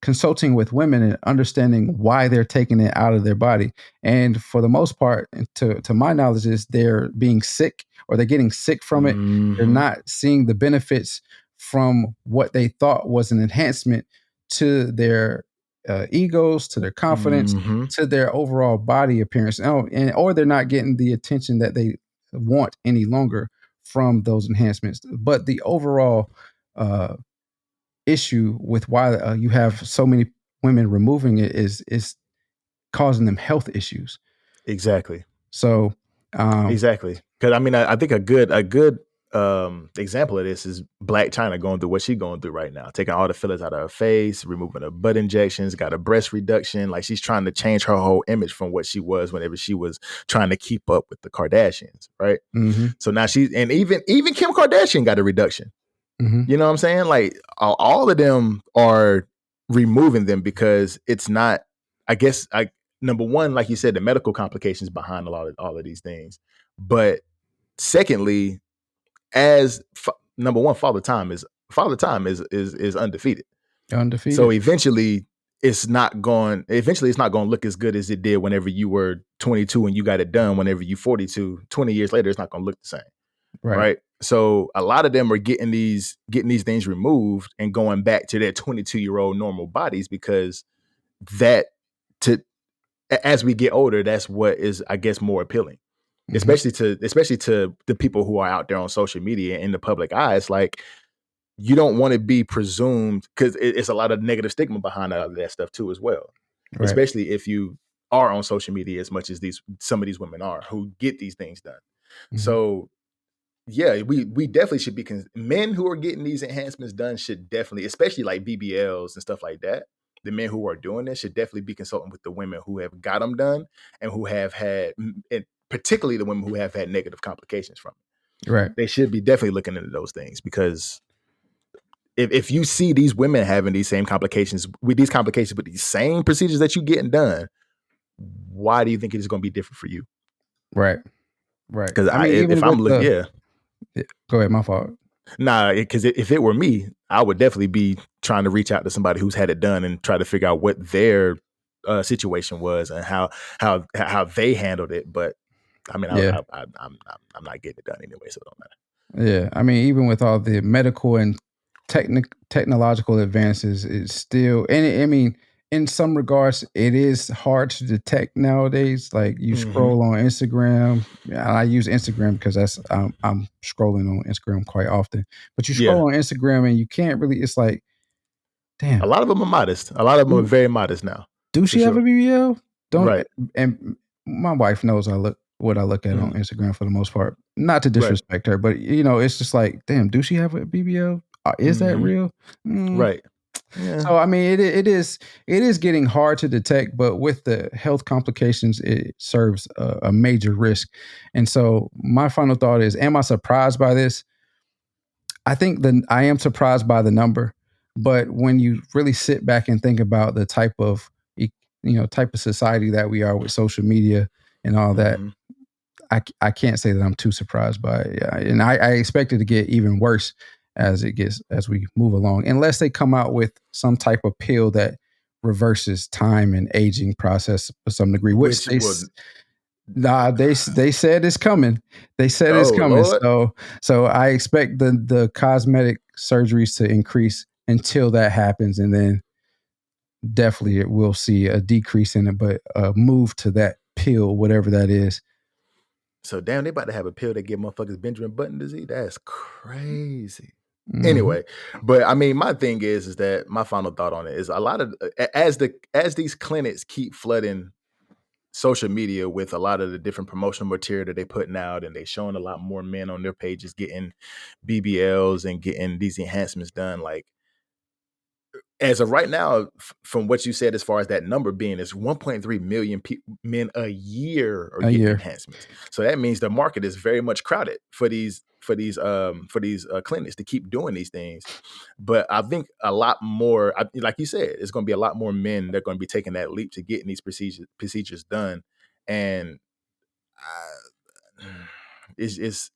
consulting with women and understanding why they're taking it out of their body. And for the most part, to my knowledge, is they're being sick or they're getting sick from it. They're not seeing the benefits from what they thought was an enhancement to their egos, to their confidence, to their overall body appearance. Or they're not getting the attention that they want any longer from those enhancements. But the overall issue with why you have so many women removing it is causing them health issues. Exactly. So exactly, because I mean, I think a good example of this is Black China going through what she's going through right now, taking all the fillers out of her face, removing her butt injections, got a breast reduction. Like, she's trying to change her whole image from what she was whenever she was trying to keep up with the Kardashians, right? So now and even Kim Kardashian got a reduction. You know what I'm saying? Like, all of them are removing them because it's not, I guess, number one, like you said, the medical complications behind all of these things. But secondly, as number one, Father Time is undefeated. So eventually it's not going to look as good as it did whenever you were 22 and you got it done. Whenever you 42, 20 years later, it's not going to look the same. Right. So a lot of them are getting these things removed and going back to their 22-year-old normal bodies because as we get older, that's what is, I guess, more appealing, especially to the people who are out there on social media in the public eye. It's like, you don't want to be presumed, because it's a lot of negative stigma behind all of that stuff too, as well. Right. Especially if you are on social media as much as some of these women are who get these things done. So yeah, we definitely should be men who are getting these enhancements done should definitely, especially like BBLs and stuff like that. The men who are doing this should definitely be consulting with the women who have got them done and who have had, and particularly the women who have had negative complications from it. Right. They should be definitely looking into those things, because if you see these women having these same complications with these same procedures that you're getting done, why do you think it is going to be different for you? Right. Because if I'm looking, go ahead, my fault. Nah, because if it were me, I would definitely be trying to reach out to somebody who's had it done and try to figure out what their situation was and how they handled it. But I mean, I'm not getting it done anyway, so it don't matter. Yeah, I mean, even with all the medical and technological advances, it's still, and I mean, in some regards, it is hard to detect nowadays. Like, you scroll on Instagram. I use Instagram because I'm scrolling on Instagram quite often. But you scroll on Instagram and you can't really. It's like, damn. A lot of them are modest. A lot of them are very modest now. Do she have a BBL? Right. And my wife knows what I look at on Instagram for the most part. Not to disrespect her, but it's just like, damn, do she have a BBL? Is that real? Right. Yeah. So I mean, it is getting hard to detect, but with the health complications, it serves a major risk. And so my final thought is, am I surprised by this? I think I am surprised by the number, but when you really sit back and think about the type of society that we are with social media and all that, I can't say that I'm too surprised by it. Yeah. And I expect it to get even worse as we move along, unless they come out with some type of pill that reverses time and aging process to some degree, which they said it's coming. They said it's coming. Lord. So I expect the cosmetic surgeries to increase until that happens, and then definitely we'll see a decrease in it, but a move to that pill, whatever that is. So damn, they about to have a pill that give motherfuckers Benjamin Button disease. That's crazy. Mm-hmm. Anyway, but I mean, my thing is that my final thought on it is a lot of as these clinics keep flooding social media with a lot of the different promotional material that they putting out, and they showing a lot more men on their pages getting BBLs and getting these enhancements done. Like, as of right now, from what you said, as far as that number being, is 1.3 million men a year are getting enhancements. So that means the market is very much crowded for these clinics to keep doing these things. But I think a lot more, like you said, it's going to be a lot more men that are going to be taking that leap to getting these procedures done. And it's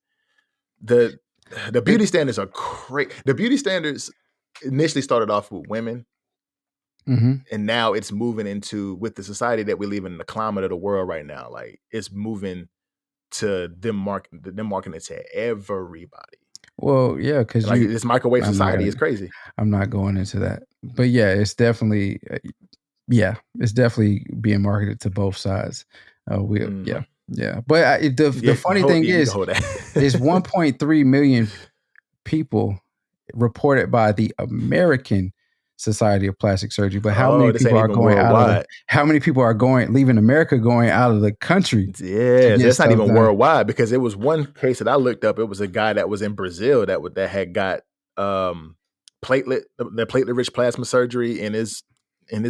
the beauty standards are crazy. The beauty standards initially started off with women. Mm-hmm. And now it's moving into, with the society that we live in, the climate of the world right now, like it's moving to them marketing it to everybody. Well, yeah, because like this microwave society is crazy. I'm not going into that, but yeah, it's definitely it's definitely being marketed to both sides. Yeah. But the funny thing is 1.3 million people reported by the American Society of Plastic Surgery, but how many people are going worldwide? How many people are leaving America, going out of the country? Yeah, that's not even done worldwide, because it was one case that I looked up. It was a guy that was in Brazil that had got platelet-rich plasma surgery in his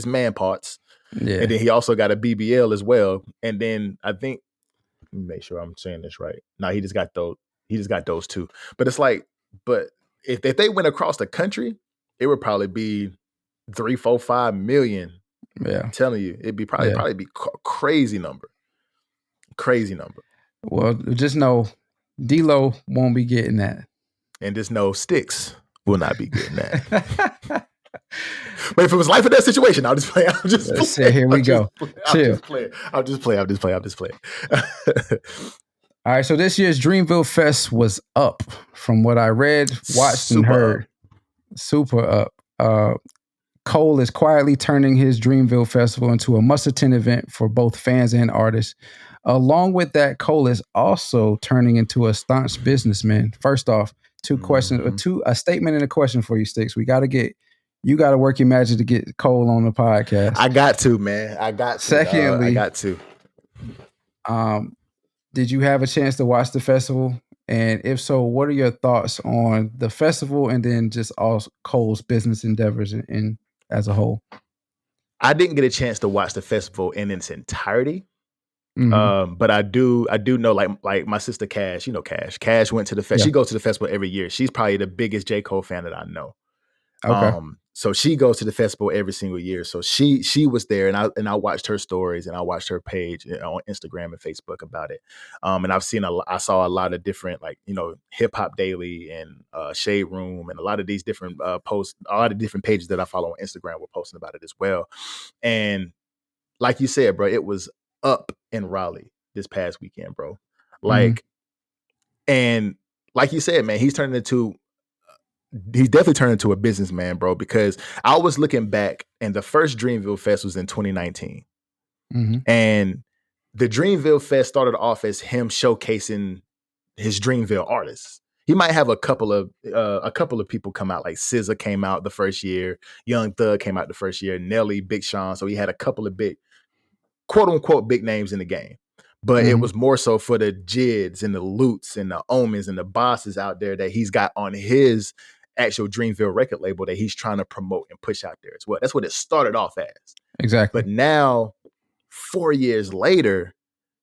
man parts. Yeah, and then he also got a BBL as well. And then I think, let me make sure I'm saying this right. No, he just got those. He just got those two. But it's like, if they went across the country, it would probably be 3, 4, 5 million. Yeah, I'm telling you, it'd be probably be crazy number. Crazy number. Well, just know D-Lo won't be getting that. And just know Sticks will not be getting that. But if it was life or death situation, I'll just play. Here we go. I'll just play. All right, so this year's Dreamville Fest was up from what I read, watched, and heard. Super up. Cole is quietly turning his Dreamville Festival into a must-attend event for both fans and artists. Along with that, Cole is also turning into a staunch businessman. First off, two questions, a statement and a question for you, Sticks. You got to work your magic to get Cole on the podcast. I got to, man. Secondly, I got to. Did you have a chance to watch the festival? And if so, what are your thoughts on the festival and then just all Cole's business endeavors in as a whole? I didn't get a chance to watch the festival in its entirety. Mm-hmm. But I do know, like my sister Cash, Cash went to the festival. Yeah. She goes to the festival every year. She's probably the biggest J. Cole fan that I know. Okay. So she goes to the festival every single year. So she was there, and I watched her stories, and I watched her page on Instagram and Facebook about it. And I saw a lot of different, Hip Hop Daily and Shade Room, and a lot of these different posts, a lot of different pages that I follow on Instagram were posting about it as well. And like you said, bro, it was up in Raleigh this past weekend, bro. And like you said, man, he's definitely turned into a businessman, bro, because I was looking back, and the first Dreamville Fest was in 2019. Mm-hmm. And the Dreamville Fest started off as him showcasing his Dreamville artists. He might have a couple of people come out, like SZA came out the first year, Young Thug came out the first year, Nelly, Big Sean. So he had a couple of big, quote unquote, big names in the game. But it was more so for the Jids and the Lutes and the Omens and the bosses out there that he's got on his actual Dreamville record label that he's trying to promote and push out there as well. That's what it started off as. Exactly. But now, 4 years later,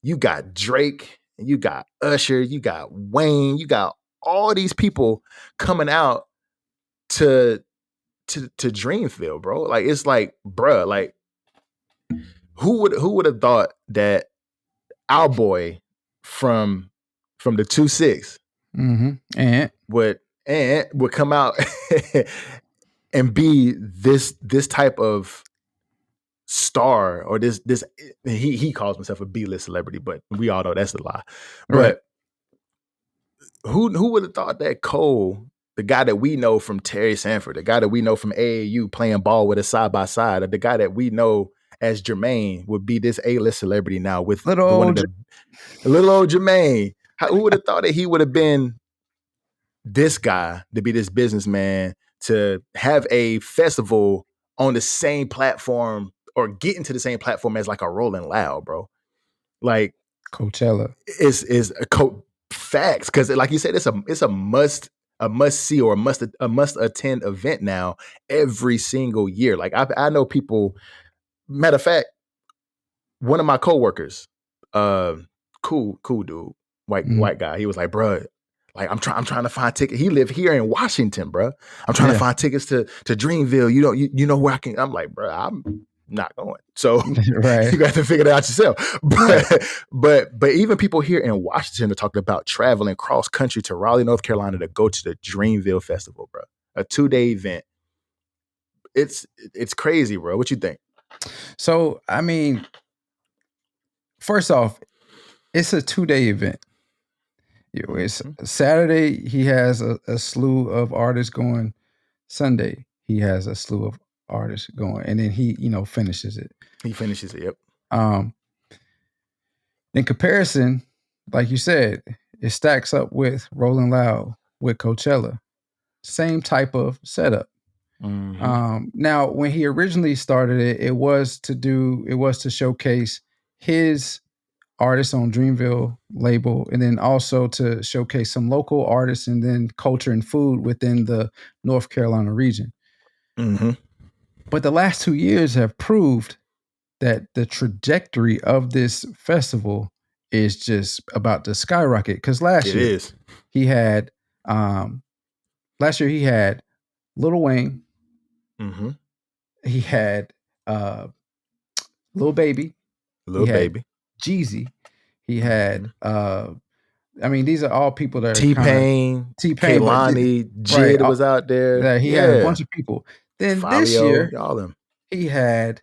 you got Drake, and you got Usher, you got Wayne, you got all these people coming out to Dreamville, bro. Like, it's like, bruh, like, who would have thought that our boy from the 2-6 and would come out and be this type of star, or this he calls himself a B-list celebrity, but we all know that's a lie. But who would have thought that Cole, the guy that we know from Terry Sanford, the guy that we know from AAU playing ball with us side by side, or the guy that we know as Jermaine, would be this A-list celebrity now with little old Jermaine? Who would have thought that he would have been this guy, to be this businessman, to have a festival on the same platform, or get into the same platform as like a Rolling Loud, bro? Like Coachella is facts, because like you said, it's a must see, or a must attend event now every single year. Like I know people. Matter of fact, one of my coworkers, cool dude, white guy. He was like, "Bruh, like I'm trying to find tickets." He lived here in Washington, bruh. I'm trying to find tickets to Dreamville. You know where I can. I'm like, bruh, I'm not going. So you got to figure it out yourself. But even people here in Washington are talking about traveling cross country to Raleigh, North Carolina, to go to the Dreamville Festival, bro. A 2-day event. It's crazy, bro. What you think? So, I mean, first off, it's a 2-day event. It's Saturday, he has a slew of artists going. Sunday, he has a slew of artists going, and then he, finishes it. He finishes it. Yep. In comparison, like you said, it stacks up with Rolling Loud, with Coachella. Same type of setup. Now, when he originally started it, it was to showcase his artists on Dreamville label, and then also to showcase some local artists, and then culture and food within the North Carolina region. But the last 2 years have proved that the trajectory of this festival is just about to skyrocket. Because last year he had Lil Wayne. He had Lil Baby. Jeezy. He had these are all people that are T-Pain, Kehlani, Jid was out there. He had a bunch of people. Then Fabio, this year, he had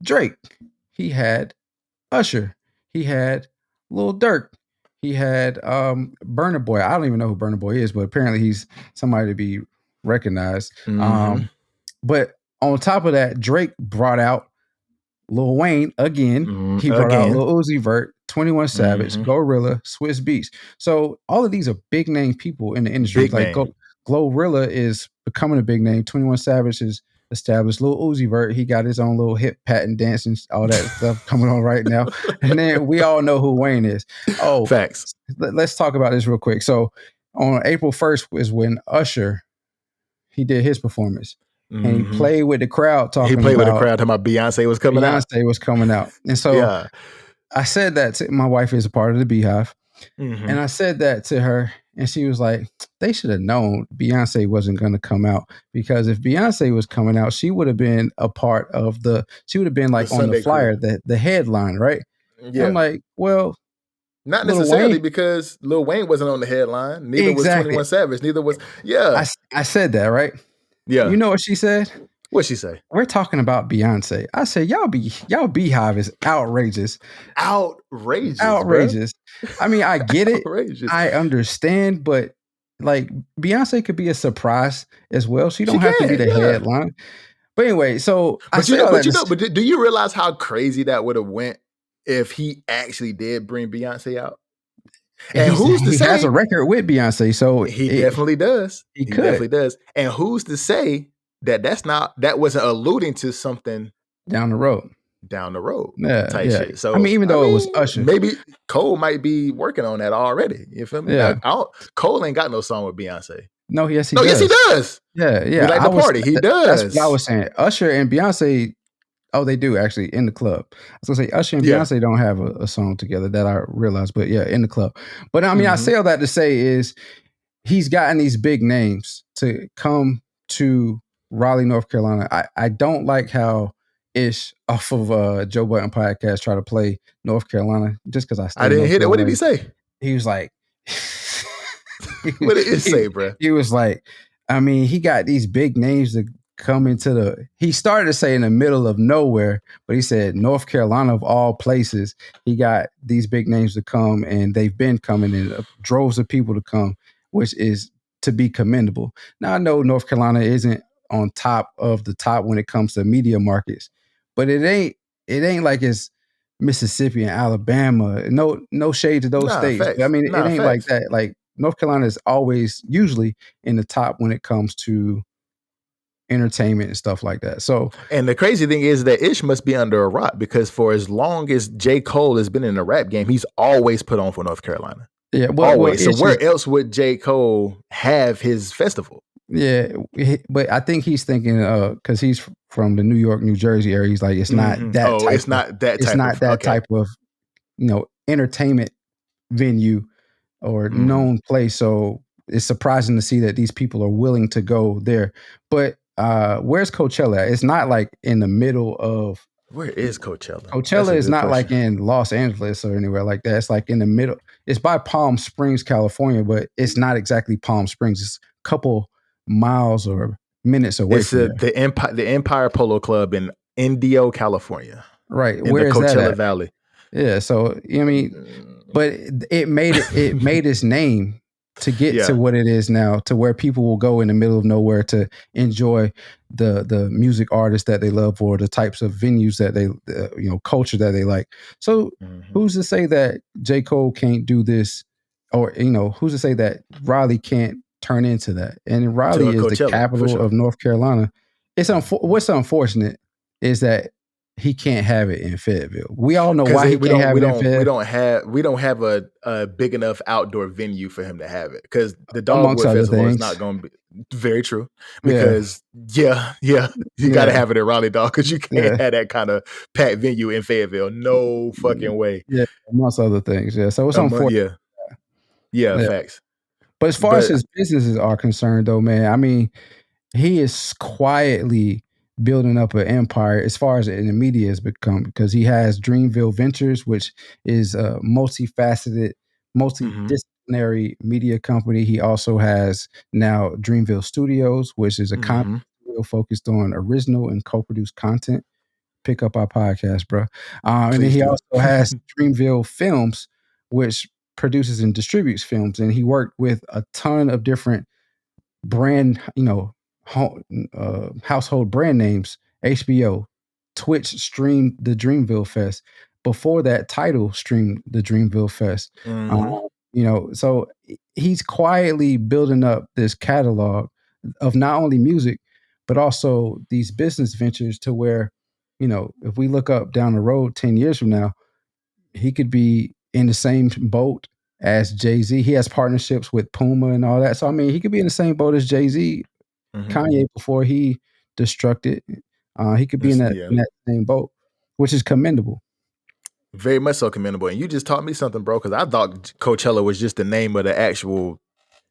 Drake. He had Usher. He had Lil Durk. He had Burna Boy. I don't even know who Burna Boy is, but apparently he's somebody to be recognized. But on top of that, Drake brought out Lil Wayne again. He brought out Lil Uzi Vert, 21 Savage, Glorilla, Swizz Beatz. So all of these are big name people in the industry. Glorilla is becoming a big name. 21 Savage is established. Lil Uzi Vert, he got his own little hip patent dance and all that stuff coming on right now. And then we all know who Wayne is. Oh, facts. Let's talk about this real quick. So on April 1st is when Usher, he did his performance. And he played with the crowd talking about Beyonce was coming out. Beyonce was coming out. And so I said that to my wife, is a part of the Beehive. And I said that to her, and she was like, they should have known Beyonce wasn't going to come out, because if Beyonce was coming out, she would have been a part of she would have been like on the flyer, the headline, right? Yeah. I'm like, well, not necessarily, because Lil Wayne wasn't on the headline. Neither was 21 Savage. Neither was, I said that, right? Yeah. You know what she said? What'd she say? We're talking about Beyonce. I said, y'all Beehive is outrageous. Outrageous. I mean, I get it. I understand, but like Beyonce could be a surprise as well. She don't have to be the headline. But anyway, so but do you realize how crazy that would have went if he actually did bring Beyonce out? And he has a record with Beyonce, so he definitely does. He definitely does. And who's to say that wasn't alluding to something down the road? Type shit. So I mean, even though it was Usher, maybe Cole might be working on that already. You feel me? Yeah. Cole ain't got no song with Beyonce. No, yes, he does. Yes, he does. Yeah. He like the party. He does. That's what I was saying. Usher and Beyonce. Oh, they do actually in the club. I was gonna say Usher and Beyonce don't have a song together, that I realized, but yeah, in the club. But I mean, I say all that to say is he's gotten these big names to come to Raleigh, North Carolina. I don't like how Ish off of Joe Budden podcast try to play North Carolina just because I didn't hear it. What did he say? He was like, what did it say, bro? He was like, I mean, he got these big names that come into he started to say in the middle of nowhere, but he said North Carolina of all places. He got these big names to come, and they've been coming in droves of people to come, which is to be commendable. Now, I know North Carolina isn't on top of the top when it comes to media markets, but it ain't like it's Mississippi and Alabama. No shade to those states. Facts. I mean, it ain't like that. Like North Carolina is always usually in the top when it comes to entertainment and stuff like that. So, and the crazy thing is that Ish must be under a rock, because for as long as J. Cole has been in the rap game, he's always put on for North Carolina. Yeah, always. So where else would J. Cole have his festival? Yeah, but I think he's thinking because he's from the New York, New Jersey area. He's like, it's not that. It's not that type of entertainment venue or known place. So it's surprising to see that these people are willing to go there. But where's Coachella at? It's not like in the middle of. Where is Coachella? Coachella is not like in Los Angeles or anywhere like that. It's like in the middle. It's by Palm Springs, California, but it's not exactly Palm Springs. It's a couple miles or minutes away from the Empire Polo Club in Indio, California. Right. In the Coachella Valley. Yeah. So, I mean, but it made its name to get to what it is now, to where people will go in the middle of nowhere to enjoy the music artists that they love or the types of venues that they, culture that they like. So who's to say that J. Cole can't do this, or, who's to say that Raleigh can't turn into that? And Raleigh is the capital of North Carolina. What's unfortunate is that he can't have it in Fayetteville. We all know why he can't have it in Fayetteville. We don't have a big enough outdoor venue for him to have it, because the Dogwood Festival is not going to be very true. Because you got to have it in Raleigh, dog, because you can't have that kind of packed venue in Fayetteville. No fucking way. Yeah, amongst other things. Yeah, so it's unfortunate. Yeah, facts. But as far as his businesses are concerned, though, man, I mean, he is quietly building up an empire as far as in the media has become, because he has Dreamville Ventures, which is a multifaceted, multidisciplinary media company. He also has now Dreamville Studios, which is a content studio focused on original and co-produced content. Pick up our podcast, bro. And then he also has Dreamville Films, which produces and distributes films. And he worked with a ton of different brand, household brand names. HBO, Twitch streamed the Dreamville Fest. Before that, Tidal streamed the Dreamville Fest. So he's quietly building up this catalog of not only music, but also these business ventures, to where, if we look up down the road 10 years from now, he could be in the same boat as Jay-Z. He has partnerships with Puma and all that. So, I mean, he could be in the same boat as Jay-Z, Kanye, before he destructed. He could be in that same boat, which is commendable. Very much so commendable. And you just taught me something, bro, because I thought Coachella was just the name of the actual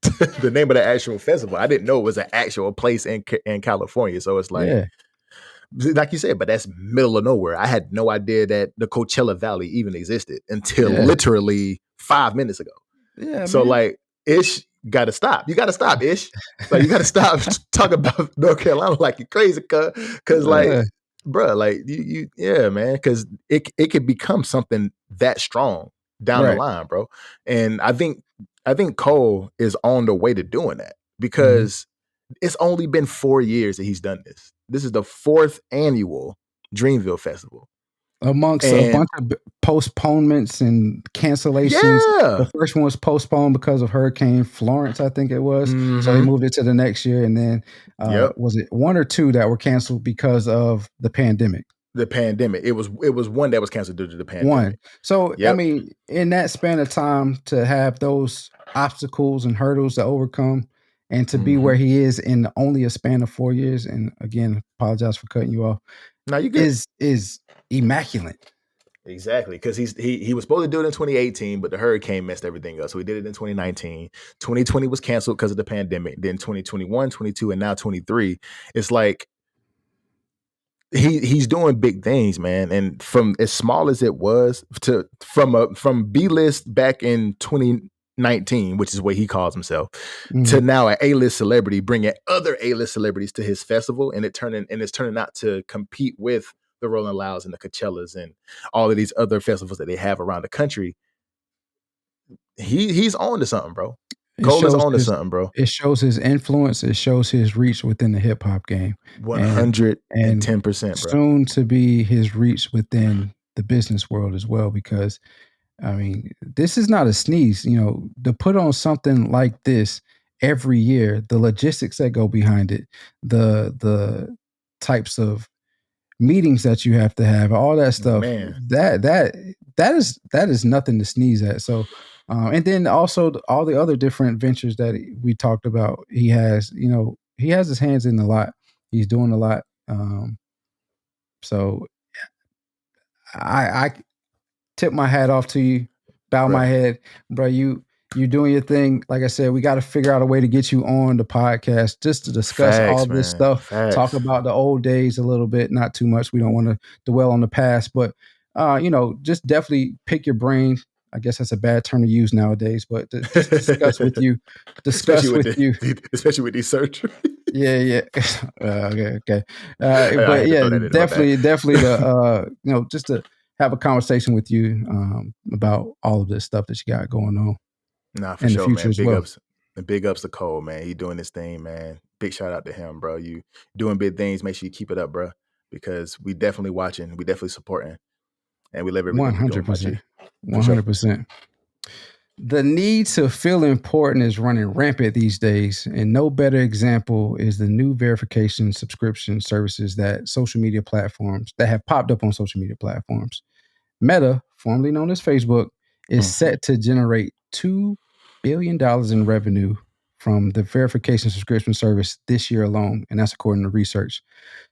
festival. I didn't know it was an actual place in California. So it's like, like you said, but that's middle of nowhere. I had no idea that the Coachella Valley even existed until literally 5 minutes ago. Yeah. So like, Ish got to stop. You got to stop, Ish. Like, you got to stop talking about North Carolina like you're crazy, because like, bro, like man, because it could become something that strong down the line, bro. And I think Cole is on the way to doing that, because it's only been 4 years that he's done this. This is the 4th annual Dreamville Festival. Amongst a bunch of postponements and cancellations. Yeah. The first one was postponed because of Hurricane Florence, I think it was. So they moved it to the next year. And then was it 1 or 2 that were canceled because of the pandemic? The pandemic. It was one that was canceled due to the pandemic. 1. So, I mean, in that span of time, to have those obstacles and hurdles to overcome, and to be where he is in only a span of 4 years, and again, apologize for cutting you off. No, you good. Is immaculate. Exactly, because he was supposed to do it in 2018, but the hurricane messed everything up. So he did it in 2019. 2020 was canceled because of the pandemic. Then 2021, 22, and now 23. It's like he's doing big things, man. And from as small as it was from B-list back in 2019, which is what he calls himself, to now an A-list celebrity, bringing other A-list celebrities to his festival, and it's turning out to compete with the Rolling Louds and the Coachellas and all of these other festivals that they have around the country. He's on to something, bro. Cole is on to something, bro. It shows his influence. It shows his reach within the hip hop game. 110%, bro. Soon to be his reach within the business world as well, because I mean, this is not a sneeze. To put on something like this every year, the logistics that go behind it, the types of meetings that you have to have, all that stuff, man, that is nothing to sneeze at. So, and then also all the other different ventures that we talked about, he has his hands in a lot. He's doing a lot. So I tip my hat off to you, bow my head, bro. You doing your thing. Like I said, we got to figure out a way to get you on the podcast just to discuss all this stuff, talk about the old days a little bit, not too much. We don't want to dwell on the past, but just definitely pick your brain. I guess that's a bad term to use nowadays, but just discuss with you, especially with these surgeries. Yeah. Okay. But yeah, definitely to just to have a conversation with you about all of this stuff that you got going on. Nah, for sure, man. Big ups to Cole, man. He doing this thing, man. Big shout out to him, bro. You doing big things. Make sure you keep it up, bro, because we definitely watching, we definitely supporting, and we love everything you're doing, 100%. 100%. The need to feel important is running rampant these days, and no better example is the new verification subscription services that have popped up on social media platforms. Meta, formerly known as Facebook, is set to generate $2 billion in revenue from the verification subscription service this year alone, and that's according to research.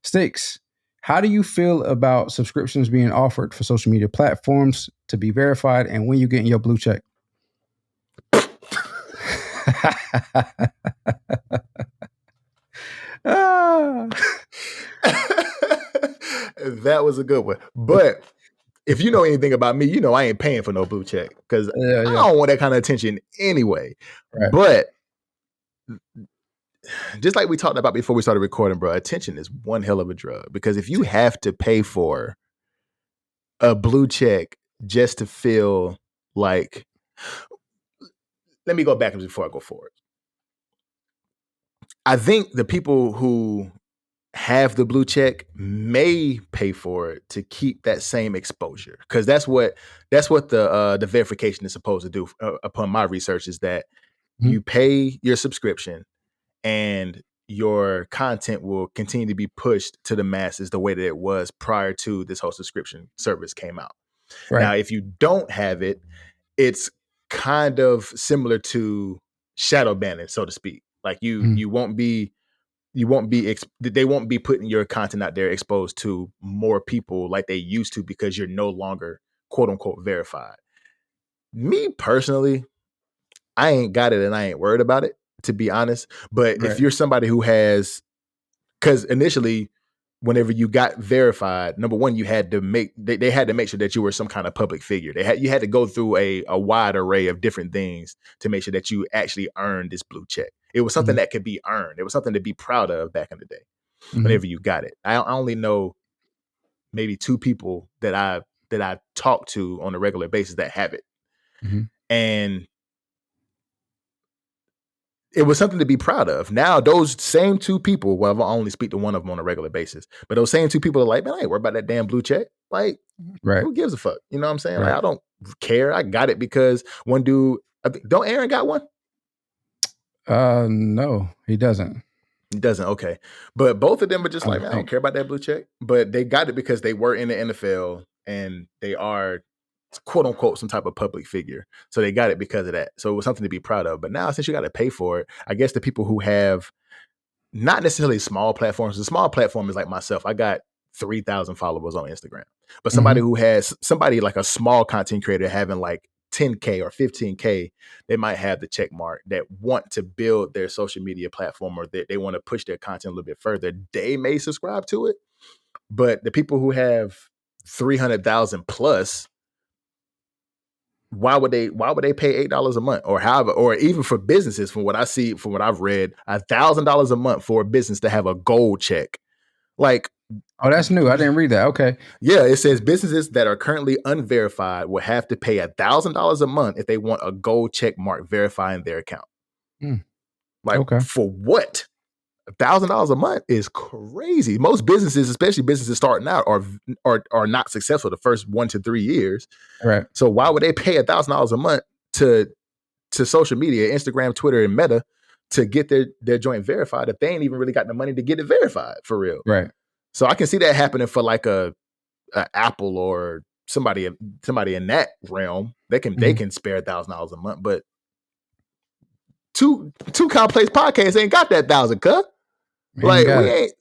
Sticks, how do you feel about subscriptions being offered for social media platforms to be verified, and when you getting your blue check? That was a good one. But if you know anything about me, I ain't paying for no blue check because I don't want that kind of attention anyway. Right. But just like we talked about before we started recording, bro, attention is one hell of a drug, because if you have to pay for a blue check just to feel like, let me go back before I go forward. I think the people who have the blue check may pay for it to keep that same exposure, because that's what the verification is supposed to do. Upon my research, is that you pay your subscription and your content will continue to be pushed to the masses the way that it was prior to this whole subscription service came out. Right. Now, if you don't have it, it's kind of similar to shadow banning, so to speak. Like they won't be putting your content out there exposed to more people like they used to, because you're no longer quote unquote verified. Me personally, I ain't got it and I ain't worried about it, to be honest. But if you're somebody who has, because initially, whenever you got verified, number one, you had to they had to make sure that you were some kind of public figure. You had to go through a wide array of different things to make sure that you actually earned this blue check. It was something that could be earned. It was something to be proud of back in the day. Whenever you got it, I only know maybe 2 people that I talk to on a regular basis that have it, and it was something to be proud of. Now, those same 2 people, well, I only speak to one of them on a regular basis, but those same 2 people are like, man, I ain't worried about that damn blue check. Like, who gives a fuck? You know what I'm saying? Like, I don't care. I got it because one dude, don't Aaron got one? No, he doesn't. He doesn't. Okay. But both of them are just like, man, I don't care about that blue check. But they got it because they were in the NFL and they are quote unquote some type of public figure. So they got it because of that. So it was something to be proud of. But now, since you got to pay for it, I guess the people who have not necessarily small platforms, the small platform is like myself. I got 3,000 followers on Instagram. But somebody who has like a small content creator having like 10K or 15K, they might have the check mark, that want to build their social media platform, or they want to push their content a little bit further. They may subscribe to it. But the people who have 300,000 plus, why would they pay $8 a month or however, or even for businesses, from what I see, from what I've read, $1,000 a month for a business to have a gold check? Like, oh, that's new. I didn't read that. Okay. Yeah, it says businesses that are currently unverified will have to pay $1,000 a month if they want a gold check mark verifying their account. Like, okay. For what? $1,000 a month is crazy. Most businesses, especially businesses starting out, are not successful the first 1 to 3 years. Right. So why would they pay $1,000 a month to social media, Instagram, Twitter, and Meta to get their joint verified if they ain't even really got the money to get it verified for real? Right. So I can see that happening for like a Apple or somebody in that realm. They can spare $1,000 a month, but two complex podcasts ain't got that 1,000, cuz. Like, we ain't.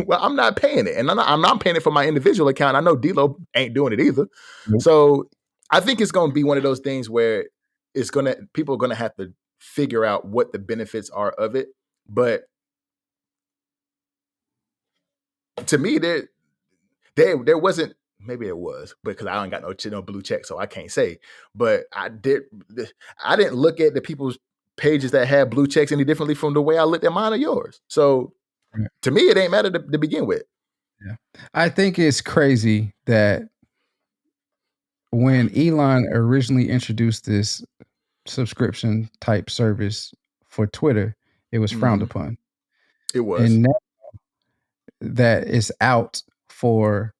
Well, I'm not paying it, and I'm not paying it for my individual account. I know D-Lo ain't doing it either. Nope. So I think it's going to be one of those things where people are going to have to figure out what the benefits are of it. But to me, there wasn't. Maybe it was, because I ain't got no blue check, so I can't say. But I didn't look at the people's pages that had blue checks any differently from the way I looked at mine or yours. So to me, it ain't matter to begin with. Yeah, I think it's crazy that when Elon originally introduced this subscription type service for Twitter, it was frowned upon. It was. And now that it's out for,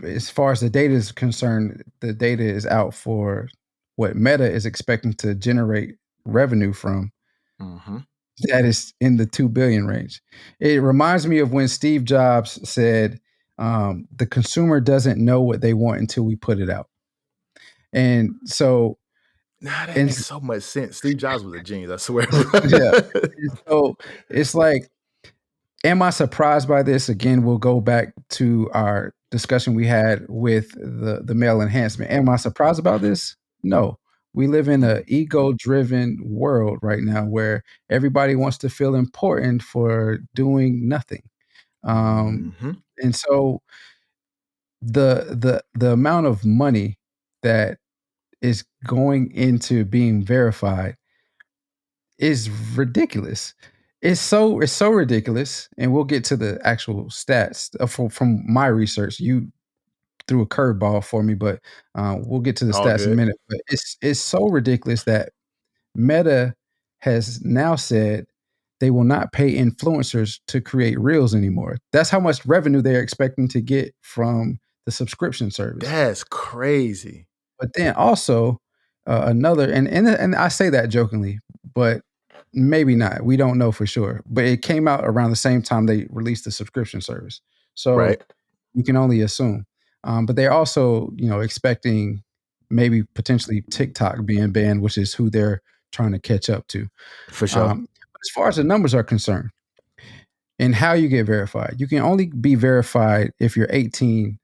as far as the data is concerned, the data is out for what Meta is expecting to generate revenue from. That is in the 2 billion range. It reminds me of when Steve Jobs said, the consumer doesn't know what they want until we put it out. And so that makes so much sense. Steve Jobs was a genius, I swear. Yeah. So it's like, am I surprised by this? Again, we'll go back to our discussion we had with the male enhancement. Am I surprised about this? No. We live in an ego-driven world right now where everybody wants to feel important for doing nothing. And so the amount of money that is going into being verified is ridiculous. It's so ridiculous, and we'll get to the actual stats from my research. You threw a curveball for me, but we'll get to the stats in a minute. But it's so ridiculous that Meta has now said they will not pay influencers to create reels anymore. That's how much revenue they're expecting to get from the subscription service. That's crazy. But then also another, and I say that jokingly, but maybe not. We don't know for sure. But it came out around the same time they released the subscription service. So you can only assume. But they're also, expecting maybe potentially TikTok being banned, which is who they're trying to catch up to. For sure. As far as the numbers are concerned and how you get verified, you can only be verified if you're 18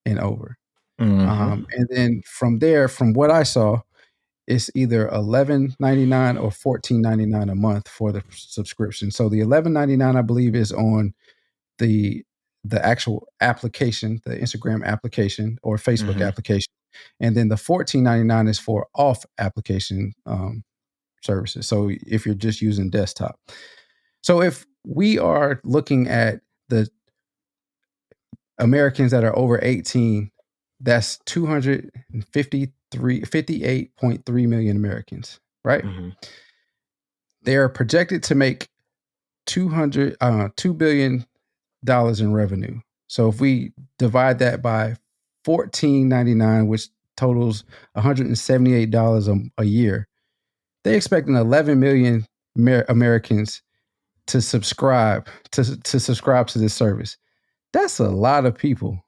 and over. And then from there, from what I saw, it's either $11.99 or $14.99 a month for the subscription. So the $11.99, I believe, is on the actual application, the Instagram application or Facebook application. And then the $14.99 is for off application services. So if you're just using desktop. So if we are looking at the Americans that are over 18, that's 58.3 million Americans, right? They are projected to make $2 billion in revenue. So if we divide that by $14.99, which totals $178 a year, they're expecting 11 million Americans to subscribe to this service. That's a lot of people.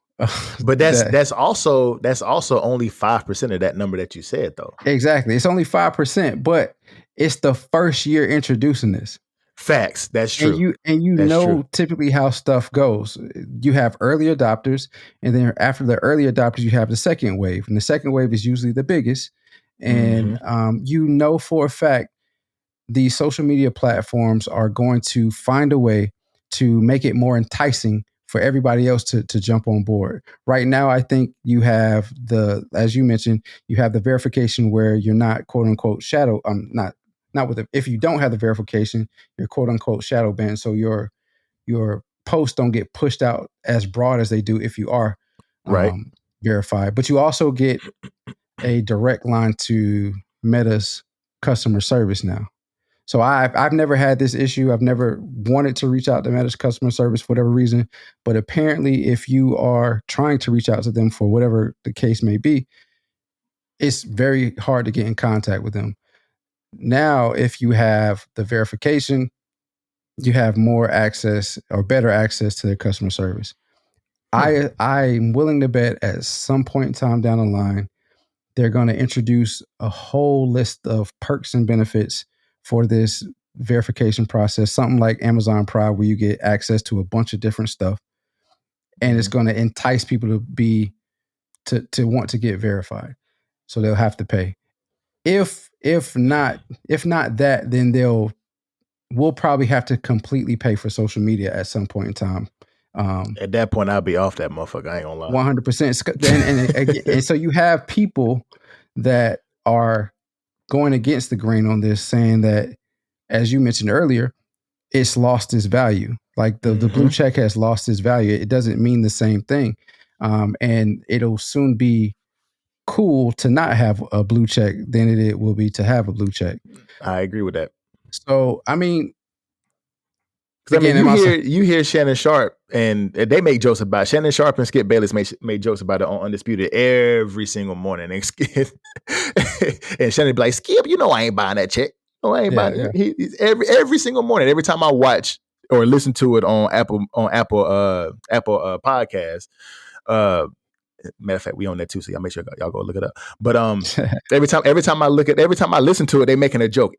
But that's also only 5% of that number that you said, though. Exactly. It's only 5%, but it's the first year introducing this. Facts. That's true. And you know typically how stuff goes. You have early adopters, and then after the early adopters, you have the second wave. And the second wave is usually the biggest. And for a fact, these social media platforms are going to find a way to make it more enticing for everybody else to jump on board. Right now, I think you have as you mentioned, you have the verification where you're not quote unquote shadow. Not with if you don't have the verification, you're quote unquote shadow banned. So your posts don't get pushed out as broad as they do if you are verified. But you also get a direct line to Meta's customer service now. So I've never had this issue. I've never wanted to reach out to Meta's customer service for whatever reason. But apparently, if you are trying to reach out to them for whatever the case may be, it's very hard to get in contact with them. Now, if you have the verification, you have more access or better access to their customer service. I'm willing to bet at some point in time down the line, they're going to introduce a whole list of perks and benefits for this verification process, something like Amazon Prime, where you get access to a bunch of different stuff. And it's going to entice people to want to get verified. So they'll have to pay. If not that, then we'll probably have to completely pay for social media at some point in time. At that point, I'll be off that motherfucker. I ain't gonna lie. 100%. And so you have people that are going against the grain on this, saying that, as you mentioned earlier, it's lost its value. Like the blue check has lost its value. It doesn't mean the same thing. And it'll soon be cool to not have a blue check than it will be to have a blue check. I agree with that. So, I mean, you hear Shannon Sharp, and they make jokes about Shannon Sharp and Skip Bayless made jokes about it on Undisputed every single morning. And Shannon be like, Skip, I ain't buying that check. No, I ain't buying it. He's every single morning. Every time I watch or listen to it on Apple Podcasts. Matter of fact, we own that too, so y'all make sure y'all go look it up. But every time I listen to it, they making a joke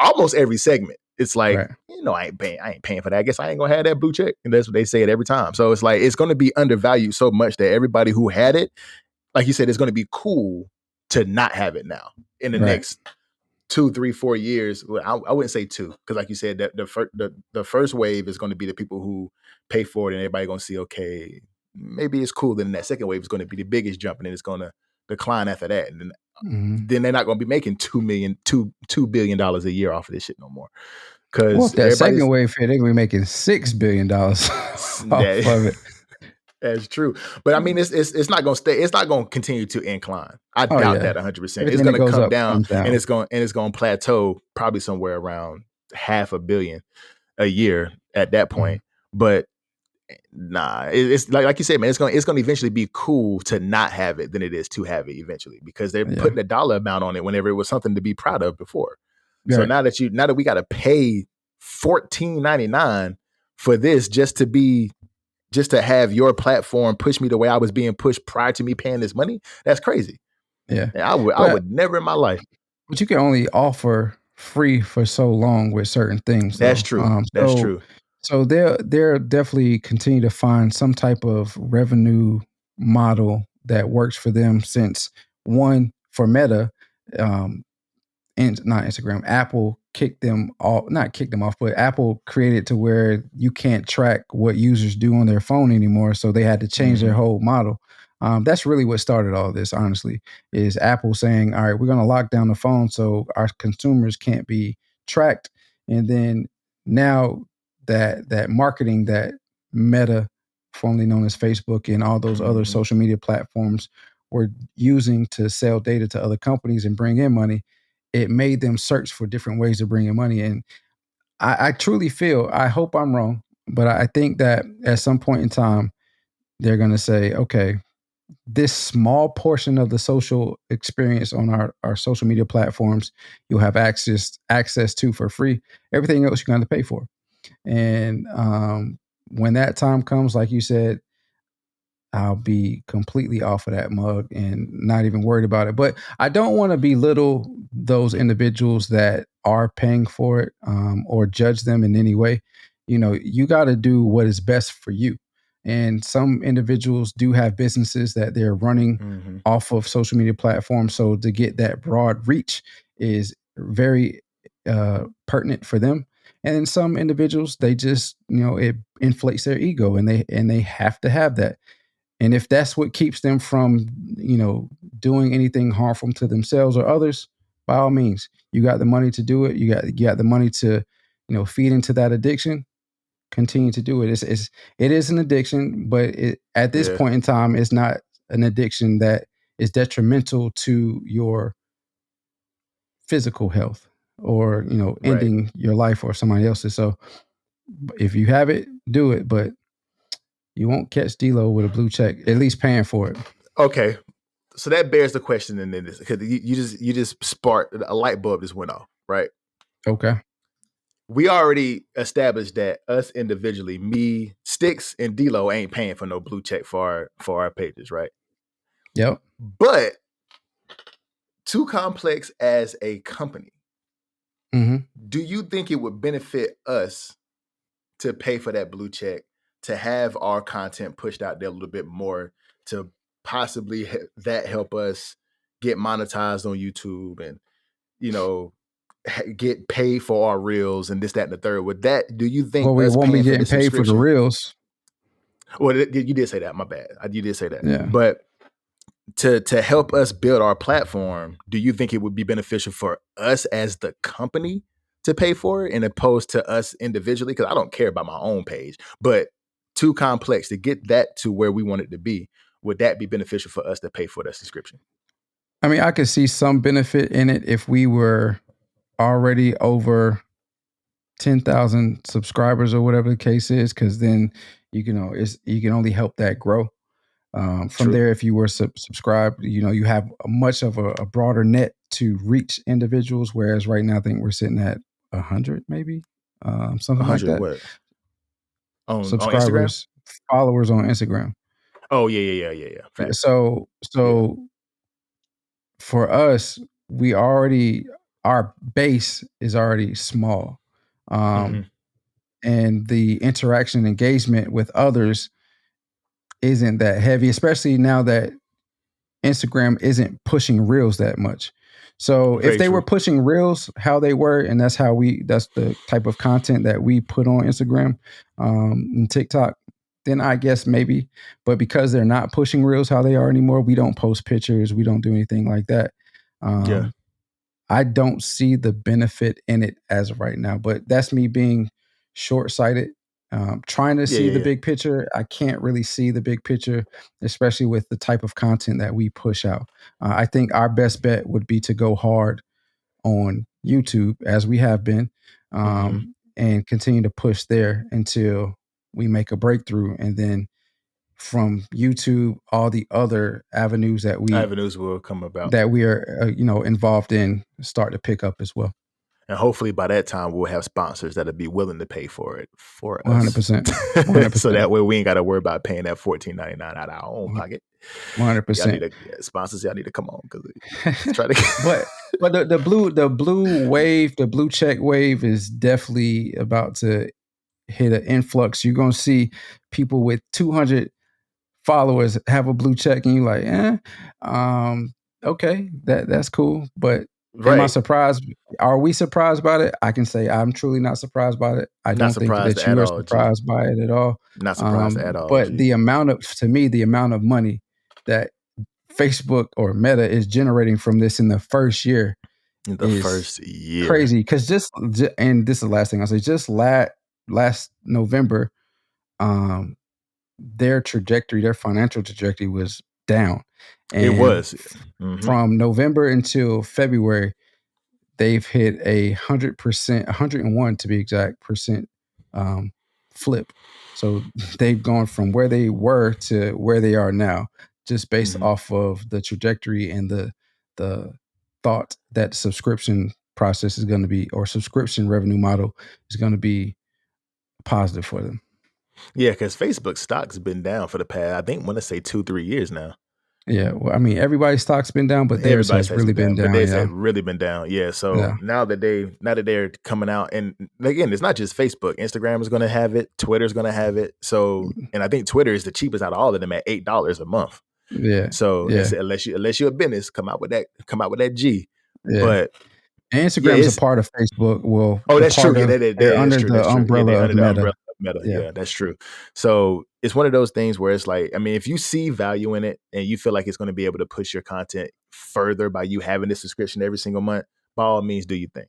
almost every segment. It's like, I ain't paying for that. I guess I ain't gonna have that blue check. And that's what they say it every time. So it's like, it's gonna be undervalued so much that everybody who had it, like you said, it's gonna be cool to not have it now in the next 2, 3, 4 years. Well, I wouldn't say 2, because like you said, that the first wave is going to be the people who pay for it, and everybody going to see, okay, maybe it's cool. Then that second wave is going to be the biggest jump, and then it's going to decline after that. And then they're not going to be making $2 billion a year off of this shit no more. Because that second wave, they're going to be making $6 billion off of it. That's true, but I mean, it's not going to stay. It's not going to continue to incline. I doubt that 100%. It's going to come down, and it's going to plateau probably somewhere around $500 million a year at that point. But nah, it's like you said, man. It's going to eventually be cool to not have it than it is to have it eventually, because they're putting a dollar amount on it whenever it was something to be proud of before. So now that we got to pay $14.99 for this just to have your platform push me the way I was being pushed prior to me paying this money, that's crazy. Yeah. I would never in my life. But you can only offer free for so long with certain things. That's true. That's true. So they're definitely continue to find some type of revenue model that works for them, since one, for Meta, and not Instagram, Apple not kicked them off, but Apple created to where you can't track what users do on their phone anymore. So they had to change their whole model. That's really what started all this, honestly, is Apple saying, all right, we're going to lock down the phone so our consumers can't be tracked. And then now that marketing that Meta, formerly known as Facebook, and all those other social media platforms were using to sell data to other companies and bring in money, it made them search for different ways to bring in money. And I truly feel, I hope I'm wrong, but I think that at some point in time, they're going to say, okay, this small portion of the social experience on our social media platforms, you'll have access to for free. Everything else you're going to pay for. And when that time comes, like you said, I'll be completely off of that mug and not even worried about it. But I don't want to belittle those individuals that are paying for it, or judge them in any way. You got to do what is best for you. And some individuals do have businesses that they're running off of social media platforms. So to get that broad reach is very pertinent for them. And then some individuals, they just, it inflates their ego, and they have to have that. And if that's what keeps them from, doing anything harmful to themselves or others, by all means, you got the money to do it. You got the money to, feed into that addiction. Continue to do it. It is an addiction, but at this point in time, it's not an addiction that is detrimental to your physical health or, ending your life or somebody else's. So if you have it, do it, but you won't catch D-Lo with a blue check, at least paying for it. Okay. So that bears the question, and then because you just sparked a light bulb just went off, right? Okay. We already established that us individually, me, Sticks, and D-Lo ain't paying for no blue check for our pages, right? Yep. But Too Complex as a company, do you think it would benefit us to pay for that blue check, to have our content pushed out there a little bit more, to possibly that help us get monetized on YouTube and, get paid for our reels and this, that, and the third? Would that, do you think we us won't be paying getting for paid for the reels? Well, you did say that. My bad. You did say that. Yeah. But to help us build our platform, do you think it would be beneficial for us as the company to pay for it, and opposed to us individually? Because I don't care about my own page, but Too Complex, to get that to where we want it to be, would that be beneficial for us to pay for that subscription? I mean, I could see some benefit in it if we were already over 10,000 subscribers or whatever the case is, because then you can only help that grow. From there, if you were subscribed, you have much of a broader net to reach individuals. Whereas right now, I think we're sitting at 100, maybe something 100 like that. What? On subscribers, followers on Instagram. Oh yeah. Facts. So for us, our base is already small, and the interaction and engagement with others isn't that heavy, especially now that Instagram isn't pushing reels that much. So if they were pushing reels how they were, and that's the type of content that we put on Instagram and TikTok, then I guess maybe. But because they're not pushing reels how they are anymore, we don't post pictures, we don't do anything like that. I don't see the benefit in it as of right now, but that's me being short-sighted. Trying to see the big picture. I can't really see the big picture, especially with the type of content that we push out. I think our best bet would be to go hard on YouTube, as we have been, and continue to push there until we make a breakthrough. And then from YouTube, all the other avenues will come about, that we are involved in, start to pick up as well. And hopefully by that time, we'll have sponsors that'll be willing to pay for it for 100%. us. 100%. So that way we ain't got to worry about paying that $14.99 out of our own pocket. 100%. Sponsors, y'all need to come on, because try to. but the blue wave, the blue check wave is definitely about to hit an influx. You're gonna see people with 200 followers have a blue check, and you're like, okay, that's cool, but. Am I surprised? Are we surprised by it? I can say I'm truly not surprised by it. I don't think that you are surprised by it at all. Not surprised at all. But the amount of money that Facebook or Meta is generating from this in the first year is crazy. Because and this is the last thing I'll say, just last November, their financial trajectory was down. And it was. From November until February, they've hit 100%, 101 to be exact, percent flip. So they've gone from where they were to where they are now, just based off of the trajectory and the thought that subscription process is going to be, or subscription revenue model is going to be positive for them. Yeah, because Facebook stock's been down for the past, I think, I want to say 2-3 years now. Yeah, well, I mean, everybody's stock's been down, but theirs has really been down. But theirs has really been down. Yeah. So now that they're coming out, and again, it's not just Facebook. Instagram is going to have it. Twitter is going to have it. So, and I think Twitter is the cheapest out of all of them at $8 a month. Yeah. So unless you're a business, come out with that G. Yeah. But And Instagram is a part of Facebook. Well, that's true. Yeah, they're under that's true. the That's true. Yeah, umbrella they're of under the Meta. umbrella of Meta. Yeah, that's true. So it's one of those things where it's like, I mean, if you see value in it and you feel like it's going to be able to push your content further by you having this subscription every single month, by all means, do your thing.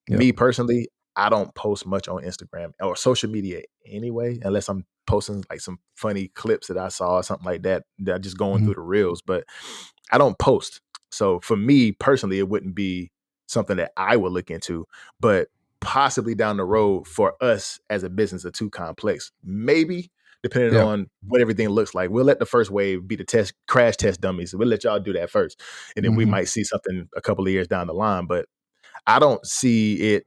Yep. Me personally, I don't post much on Instagram or social media anyway, unless I'm posting like some funny clips that I saw or something like that just going through the reels, but I don't post. So for me personally, it wouldn't be something that I would look into, but possibly down the road for us as a business are too complex. Maybe depending on what everything looks like. We'll let the first wave be the crash test dummies. We'll let y'all do that first. And then we might see something a couple of years down the line, but I don't see it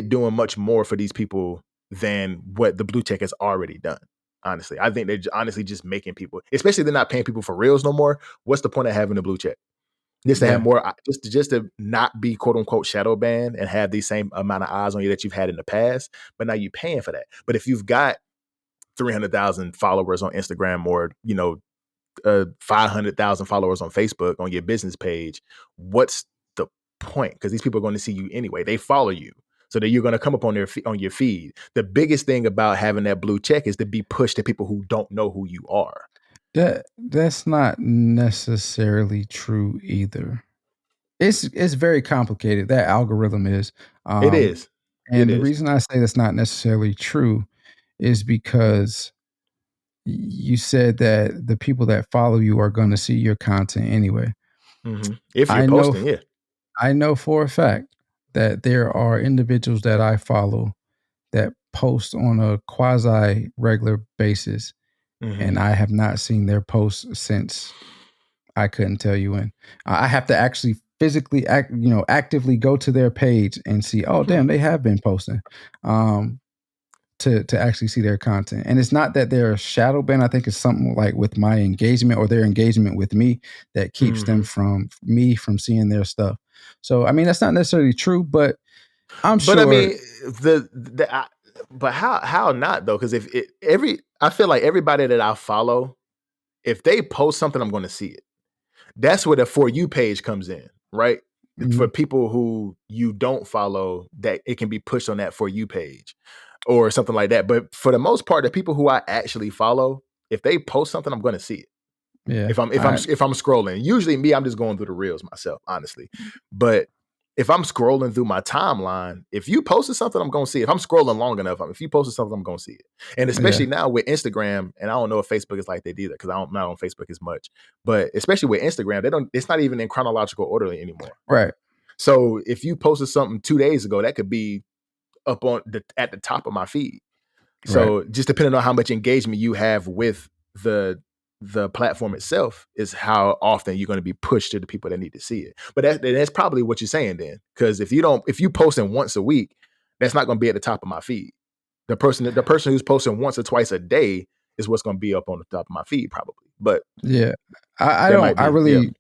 doing much more for these people than what the blue check has already done. Honestly, I think they're honestly just making people, especially they're not paying people for reels no more. What's the point of having a blue check? Just to have more, just to not be quote unquote shadow banned and have the same amount of eyes on you that you've had in the past, but now you're paying for that. But if you've got 300,000 followers on Instagram or 500,000 followers on Facebook on your business page, what's the point? Because these people are going to see you anyway. They follow you, so that you're going to come up on your feed. The biggest thing about having that blue check is to be pushed to people who don't know who you are. That's not necessarily true either. It's very complicated. That algorithm is. It is. And the reason I say that's not necessarily true is because you said that the people that follow you are going to see your content anyway. If you're posting, yeah. I know for a fact that there are individuals that I follow that post on a quasi regular basis, and I have not seen their posts since I couldn't tell you when. I have to actually physically actively go to their page and see, oh damn, they have been posting, to actually see their content. And it's not that they're shadow banned. I think it's something like with my engagement or their engagement with me that keeps them from seeing their stuff. So I mean, that's not necessarily true, but I'm sure. But I mean, but how not though? Because I feel like everybody that I follow, if they post something, I'm going to see it. That's where the For You page comes in, right? For people who you don't follow, that it can be pushed on that For You page or something like that. But for the most part, the people who I actually follow, if they post something, I'm going to see it. Yeah. If I'm scrolling, usually me, I'm just going through the reels myself, honestly. But if I'm scrolling through my timeline, if you posted something, I'm going to see it. If I'm scrolling long enough, if you posted something, I'm going to see it. And especially now with Instagram, and I don't know if Facebook is like that either, because I'm not on Facebook as much, but especially with Instagram, it's not even in chronological order anymore. Right. So if you posted something 2 days ago, that could be up at the top of my feed. So just depending on how much engagement you have with the platform itself is how often you're going to be pushed to the people that need to see it. But that's probably what you're saying then, because if you posting once a week, that's not going to be at the top of my feed. The person who's posting once or twice a day is what's going to be up on the top of my feed probably. But yeah, I really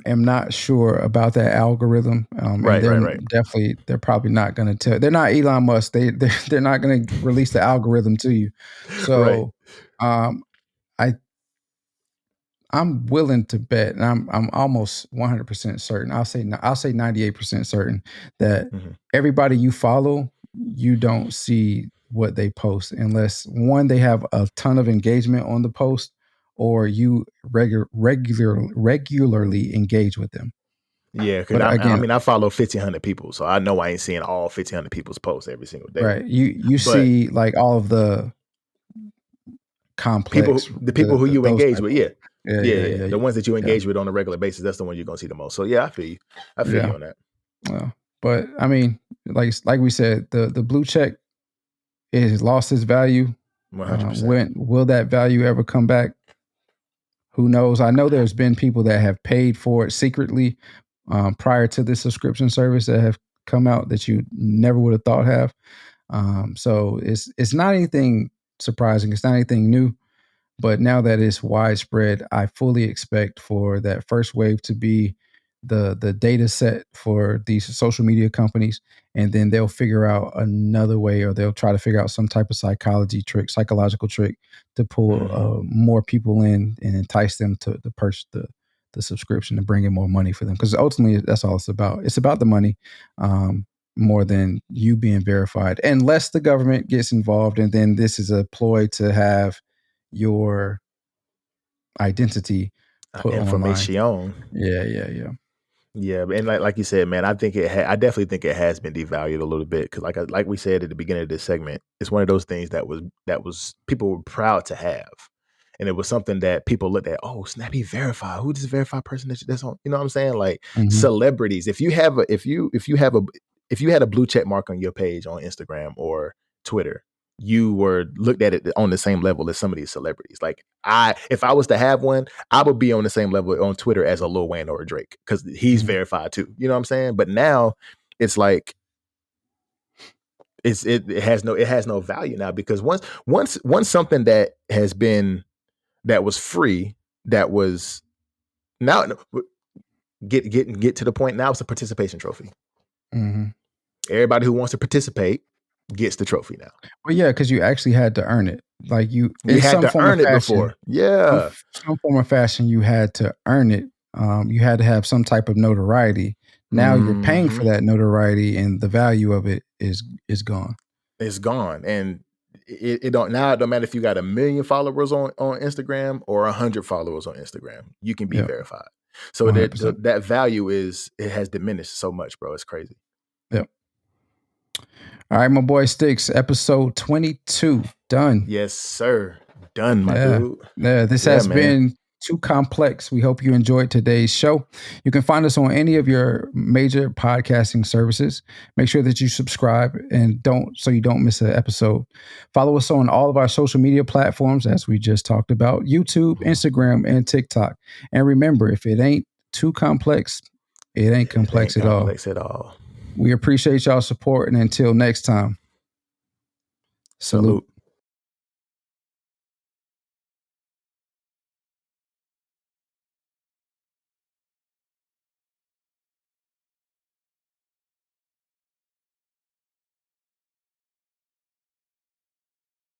am not sure about that algorithm. Right. They're probably not going to tell. They're not Elon Musk. They're not going to release the algorithm to you. So, I'm willing to bet, and I'm almost 100% certain. I'll say 98% certain that everybody you follow, you don't see what they post unless one, they have a ton of engagement on the post, or you regularly engage with them. Yeah, because I follow 1,500 people, so I know I ain't seeing all 1,500 people's posts every single day. Right. You see like all of the complex people who you engage with. Yeah. Yeah. The ones that you engage with on a regular basis, that's the one you're gonna see the most. So yeah, I feel you. I feel you on that. Well, but I mean, like we said, the blue check has lost its value. 100%. When will that value ever come back? Who knows? I know there's been people that have paid for it secretly prior to this subscription service that have come out that you never would have thought have. So it's not anything surprising. It's not anything new. But now that it's widespread, I fully expect for that first wave to be the data set for these social media companies, and then they'll figure out another way, or they'll try to figure out some type of psychological trick to pull more people in and entice them to purchase the the subscription and bring in more money for them. Because ultimately, that's all it's about. It's about the money more than you being verified, unless the government gets involved. And then this is a ploy to have your identity put information online. Yeah. Yeah, and like you said, man, I think I definitely think it has been devalued a little bit because, like we said at the beginning of this segment, it's one of those things that was people were proud to have, and it was something that people looked at. Oh, Snappy verified. Who does verified person that's on? You know what I'm saying? Like celebrities. If you had a blue check mark on your page on Instagram or Twitter, you were looked at it on the same level as some of these celebrities. Like if I was to have one, I would be on the same level on Twitter as a Lil Wayne or a Drake because he's verified too. You know what I'm saying? But now it's like it has no value now because once something that was free that was now get to the point now it's a participation trophy. Everybody who wants to participate gets the trophy now. Well, yeah, because you actually had to earn it. Like you had to earn it before. Yeah. Some form of fashion, you had to earn it. You had to have some type of notoriety. Now you're paying for that notoriety, and the value of it is gone. It's gone, and it don't matter if you got 1 million followers on Instagram or 100 followers on Instagram. You can be verified. So that value has diminished so much, bro. It's crazy. Yep. All right, my boy Sticks, episode 22 done. Yes, sir. Done, my dude. Yeah, this has been Too Complex. We hope you enjoyed today's show. You can find us on any of your major podcasting services. Make sure that you subscribe so you don't miss an episode. Follow us on all of our social media platforms, as we just talked about: YouTube, Instagram, and TikTok. And remember, if it ain't too complex, it ain't complex at all. We appreciate y'all's support, and until next time, salute.